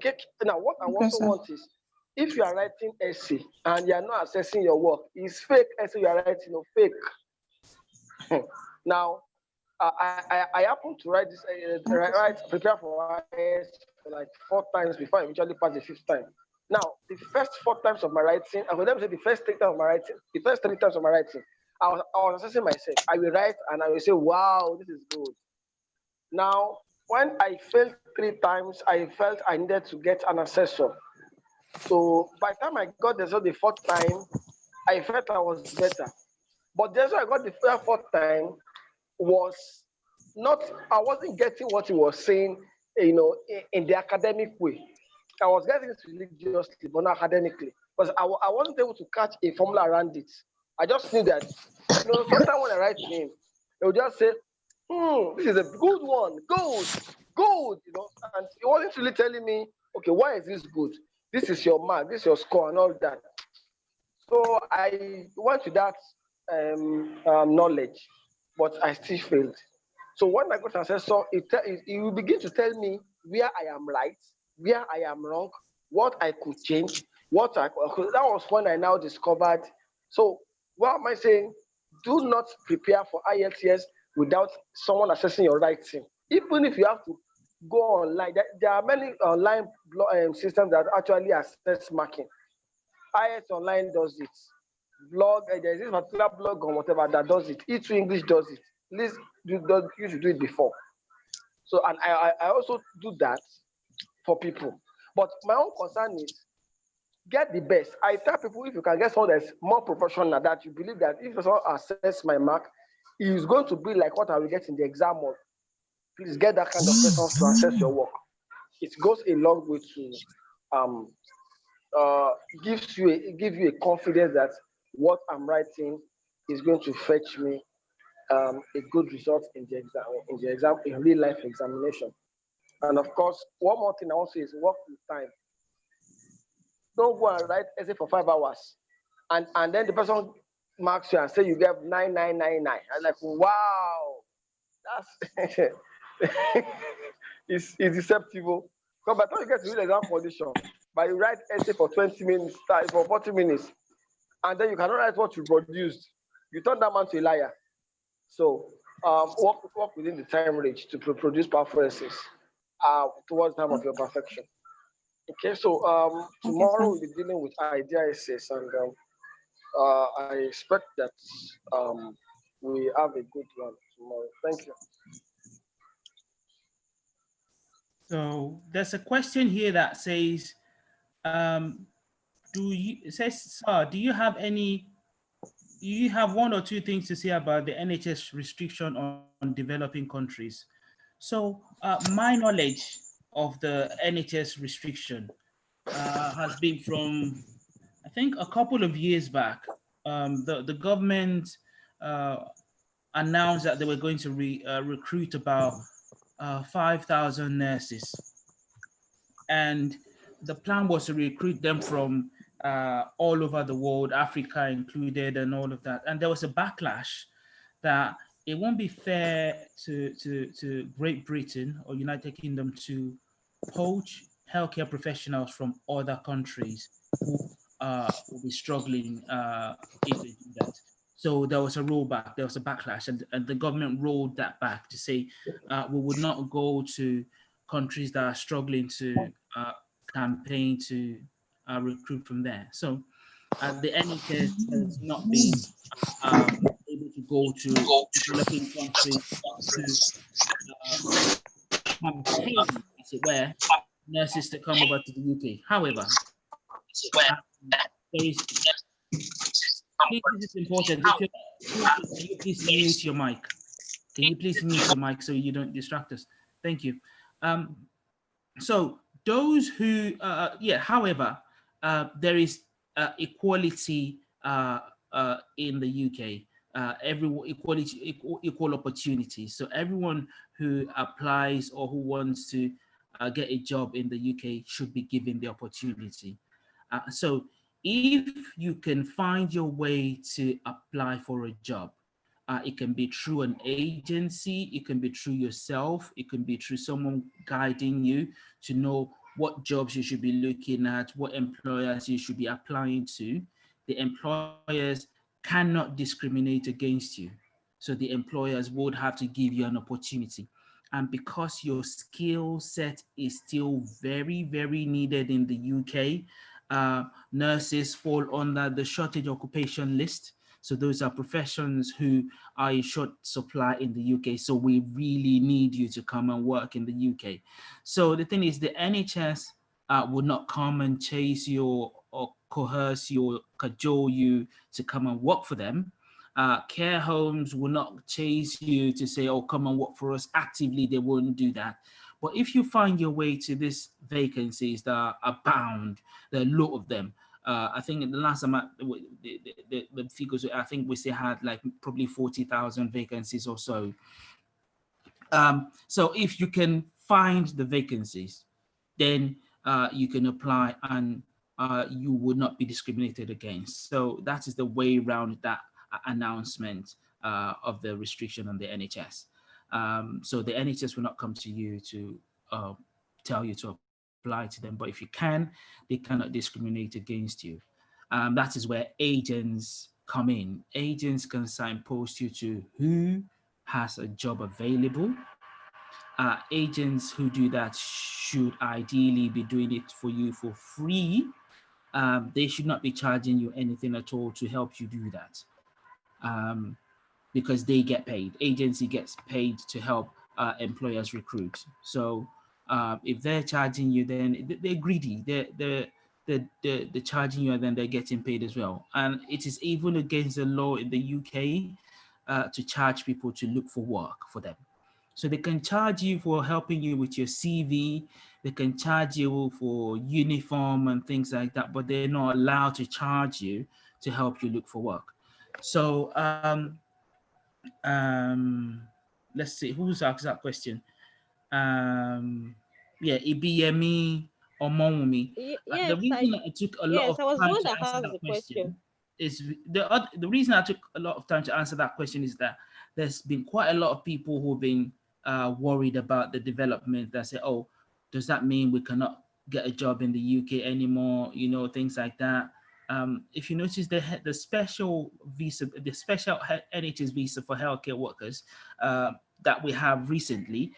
now, what I Okay, also sir. want is, if you are writing essay and you are not assessing your work, it's fake essay you are writing, or fake. Now, I happen to write this, Okay, sir. prepare for IS for like 4 times before I eventually pass the 5th time. Now, the first 4 times of my writing, I will let me say the first 3 times of my writing, the first 3 times of my writing, I was assessing myself. I will write and I will say, wow, this is good. Now, when I failed 3 times, I felt I needed to get an assessor. So by the time I got the result the 4th time, I felt I was better. But the result I got the 4th time was not, I wasn't getting what he was saying, in the academic way. I was getting it religiously, but not academically. Because I wasn't able to catch a formula around it. I just knew that, sometimes when I write to him, he would just say, this is a good one, good, good, and he wasn't really telling me, okay, why is this good? This is your mark, this is your score, and all that. So I went to that knowledge, but I still failed. So when I got an assessor, it will begin to tell me where I am right, where I am wrong, what I could change, that was when I now discovered. So what am I saying? Do not prepare for IELTS without someone assessing your writing. Even if you have to go online, there are many online systems that actually assess marking. IELTS Online does it. There's this particular blog or whatever that does it. E2 English does it. At least you should do it before. So, and I also do that for people. But my own concern is, get the best. I tell people, if you can get someone that's more professional, that you believe that if someone assess my mark, it is going to be like what I will get in the exam hall. Please get that kind of person to assess your work. It goes a long way to um, give you a confidence that what I'm writing is going to fetch me a good result in real life examination. And of course, one more thing I want to say is work with time. Don't go and write essay for 5 hours, and then the person marks you and say you get 9999. I'm like, wow, that's it's deceptive. Because by the time you get to real exam condition, but you write essay for 20 minutes, for 40 minutes, and then you cannot write what you produced, you turn that man to a liar. So work within the time range to produce powerful essays towards the time of your perfection. Okay, so Okay, tomorrow sir. we'll be dealing with idea essays, and I expect that we have a good one tomorrow. Thank you. So there's a question here that says, it says, sir, do you have one or two things to say about the NHS restriction on developing countries? So my knowledge of the NHS restriction has been from, I think, a couple of years back. The government announced that they were going to recruit about 5,000 nurses. And the plan was to recruit them from all over the world, Africa included, and all of that. And there was a backlash that it won't be fair to Great Britain or United Kingdom to poach healthcare professionals from other countries who will be struggling if they do that. So there was a rollback, there was a backlash, and the government rolled that back to say we would not go to countries that are struggling to campaign to recruit from there. So the NHS has not been able to go to developing countries to campaign, as it were, nurses to come over to the UK. However, there is, this is important. Can you please mute your mic? Can you please mute your mic so you don't distract us? Thank you. So those who, however, there is equality in the UK. Equal opportunity. So everyone who applies or who wants to get a job in the UK should be given the opportunity. So if you can find your way to apply for a job, It can be through an agency, it can be through yourself, it can be through someone guiding you to know what jobs you should be looking at, what employers you should be applying to. The employers cannot discriminate against you. So the employers would have to give you an opportunity. And because your skill set is still very, very needed in the UK, nurses fall under the shortage occupation list. So those are professions who are in short supply in the UK. So we really need you to come and work in the UK. So the thing is, the NHS would not come and chase you or coerce you or cajole you to come and work for them. Care homes will not chase you to say, oh, come and work for us actively. They won't do that. But if you find your way to these vacancies that abound, there are a lot of them. I think the last time the figures, I think we still had like probably 40,000 vacancies or so. So if you can find the vacancies, then you can apply and you would not be discriminated against. So that is the way around that announcement of the restriction on the NHS. So the NHS will not come to you to tell you to apply to them, but if you can, they cannot discriminate against you. That is where agents come in. Agents can signpost you to who has a job available. Agents who do that should ideally be doing it for you for free. They should not be charging you anything at all to help you do that, because they get paid. Agency gets paid to help employers recruit. So if they're charging you, then they're greedy. They're charging you, and then they're getting paid as well. And it is even against the law in the UK to charge people to look for work for them. So they can charge you for helping you with your CV, they can charge you for uniform and things like that, but they're not allowed to charge you to help you look for work. So let's see, who's asked that question? Yeah, Ibiyemi or Momumi. The Yes, reason I took a lot yes, of I was the time one to that answer asked that the question. question is the reason I took a lot of time to answer that question is that there's been quite a lot of people who've been worried about the development that say, oh, does that mean we cannot get a job in the UK anymore? You know, things like that. If you notice the special visa, the special NHS visa for healthcare workers that we have recently,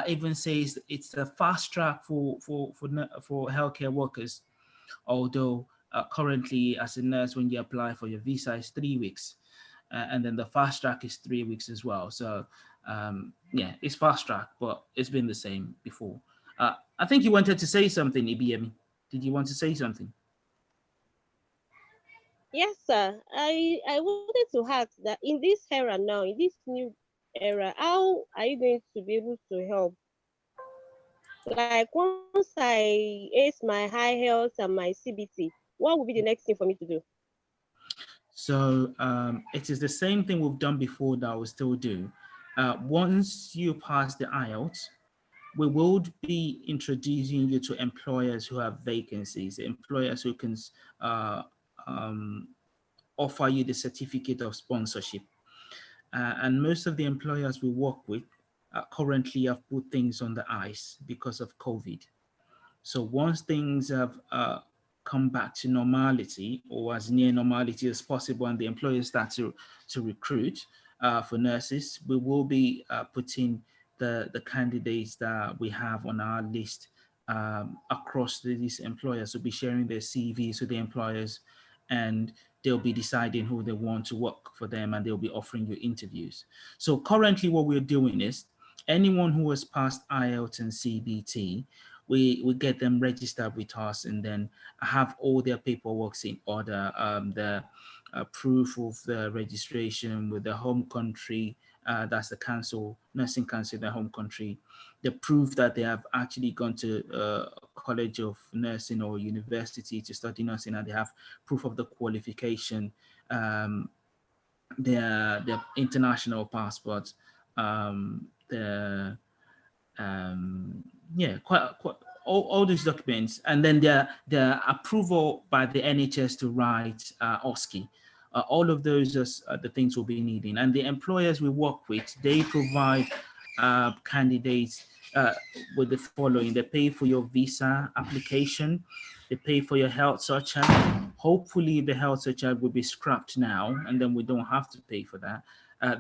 even says it's a fast track for healthcare workers. Although currently, as a nurse, when you apply for your visa, is 3 weeks, and then the fast track is 3 weeks as well. So yeah, it's fast track, but it's been the same before. I think you wanted to say something, Ibiyemi. Did you want to say something? Yes, sir. I wanted to ask that in this era now, in this new era, how are you going to be able to help? Like once I ace my IELTS and my CBT, what will be the next thing for me to do? So it is the same thing we've done before that we'll still do. Once you pass the IELTS, we will be introducing you to employers who have vacancies, employers who can offer you the certificate of sponsorship. And most of the employers we work with currently have put things on the ice because of COVID. So once things have come back to normality, or as near normality as possible, and the employers start to recruit for nurses, we will be putting the candidates that we have on our list across these employers. Will be sharing their CVs with the employers, and they'll be deciding who they want to work for them, and they'll be offering you interviews. So currently what we're doing is anyone who has passed IELTS and CBT, we get them registered with us, and then have all their paperwork in order, the proof of the registration with the home country, that's the council, nursing council in the home country, the proof that they have actually gone to a college of nursing or university to study nursing, and they have proof of the qualification, their international passports, yeah, quite all these documents, and then their approval by the NHS to write OSCE. All of those are the things we'll be needing. And the employers we work with, they provide candidates with the following. They pay for your visa application, they pay for your health searcher. Hopefully the health searcher will be scrapped now, and then we don't have to pay for that.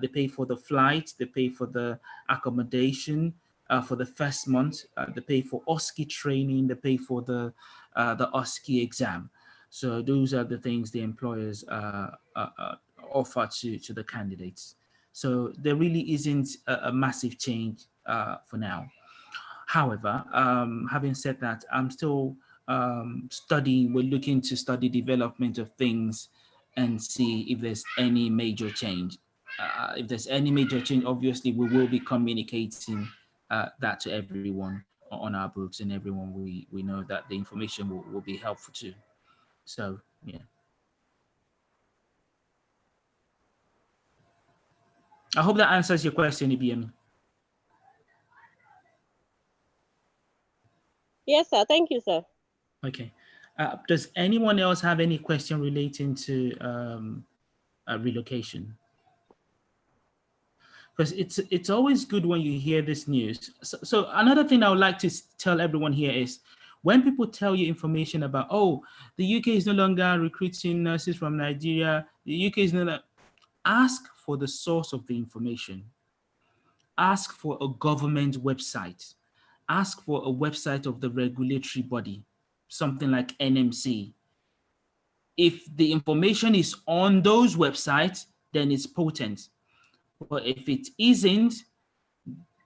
They pay for the flight, they pay for the accommodation for the first month, they pay for OSCE training, they pay for the OSCE exam. So those are the things the employers offer to the candidates. So there really isn't a massive change for now. However, having said that, I'm still studying, we're looking to study development of things and see if there's any major change. If there's any major change, obviously we will be communicating that to everyone on our books, and everyone we know that the information will be helpful too. So, yeah. I hope that answers your question, IBM. Yes, sir. Thank you, sir. Okay. Does anyone else have any question relating to relocation? Because it's always good when you hear this news. So another thing I would like to tell everyone here is, when people tell you information about, oh, the UK is no longer recruiting nurses from Nigeria, the UK is no longer, ask for the source of the information. Ask for a government website. Ask for a website of the regulatory body, something like NMC. If the information is on those websites, then it's potent. But if it isn't,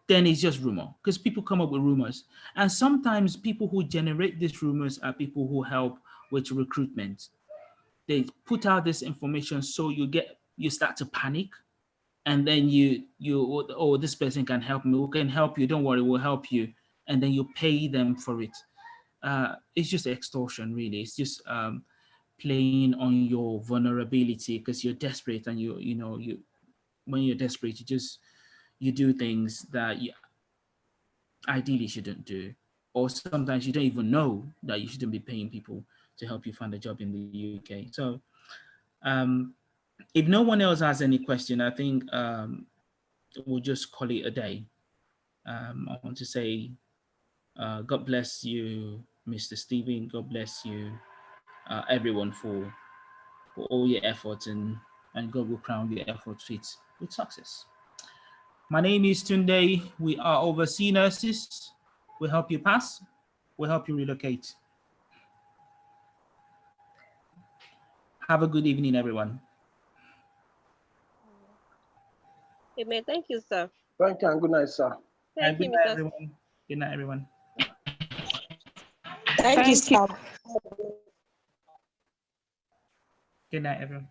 then it's just rumor, because people come up with rumors. And sometimes people who generate these rumors are people who help with recruitment. They put out this information so you start to panic, and then oh, this person can help me, we can help you, don't worry, we'll help you. And then you pay them for it. It's just extortion, really. It's just playing on your vulnerability because you're desperate, and when you're desperate, you do things that you ideally shouldn't do, or sometimes you don't even know that you shouldn't be paying people to help you find a job in the UK. So if no one else has any question, I think we'll just call it a day. I want to say God bless you, Mr. Stephen. God bless you, everyone, for all your efforts, and God will crown your efforts with success. My name is Tunde. We are overseas nurses. We help you pass. We help you relocate. Have a good evening, everyone. Amen. Thank you, sir. Thank you, and good night, sir. Thank you, Good night, Mr. everyone. Good night, everyone. Thank you, sir. Good night, everyone.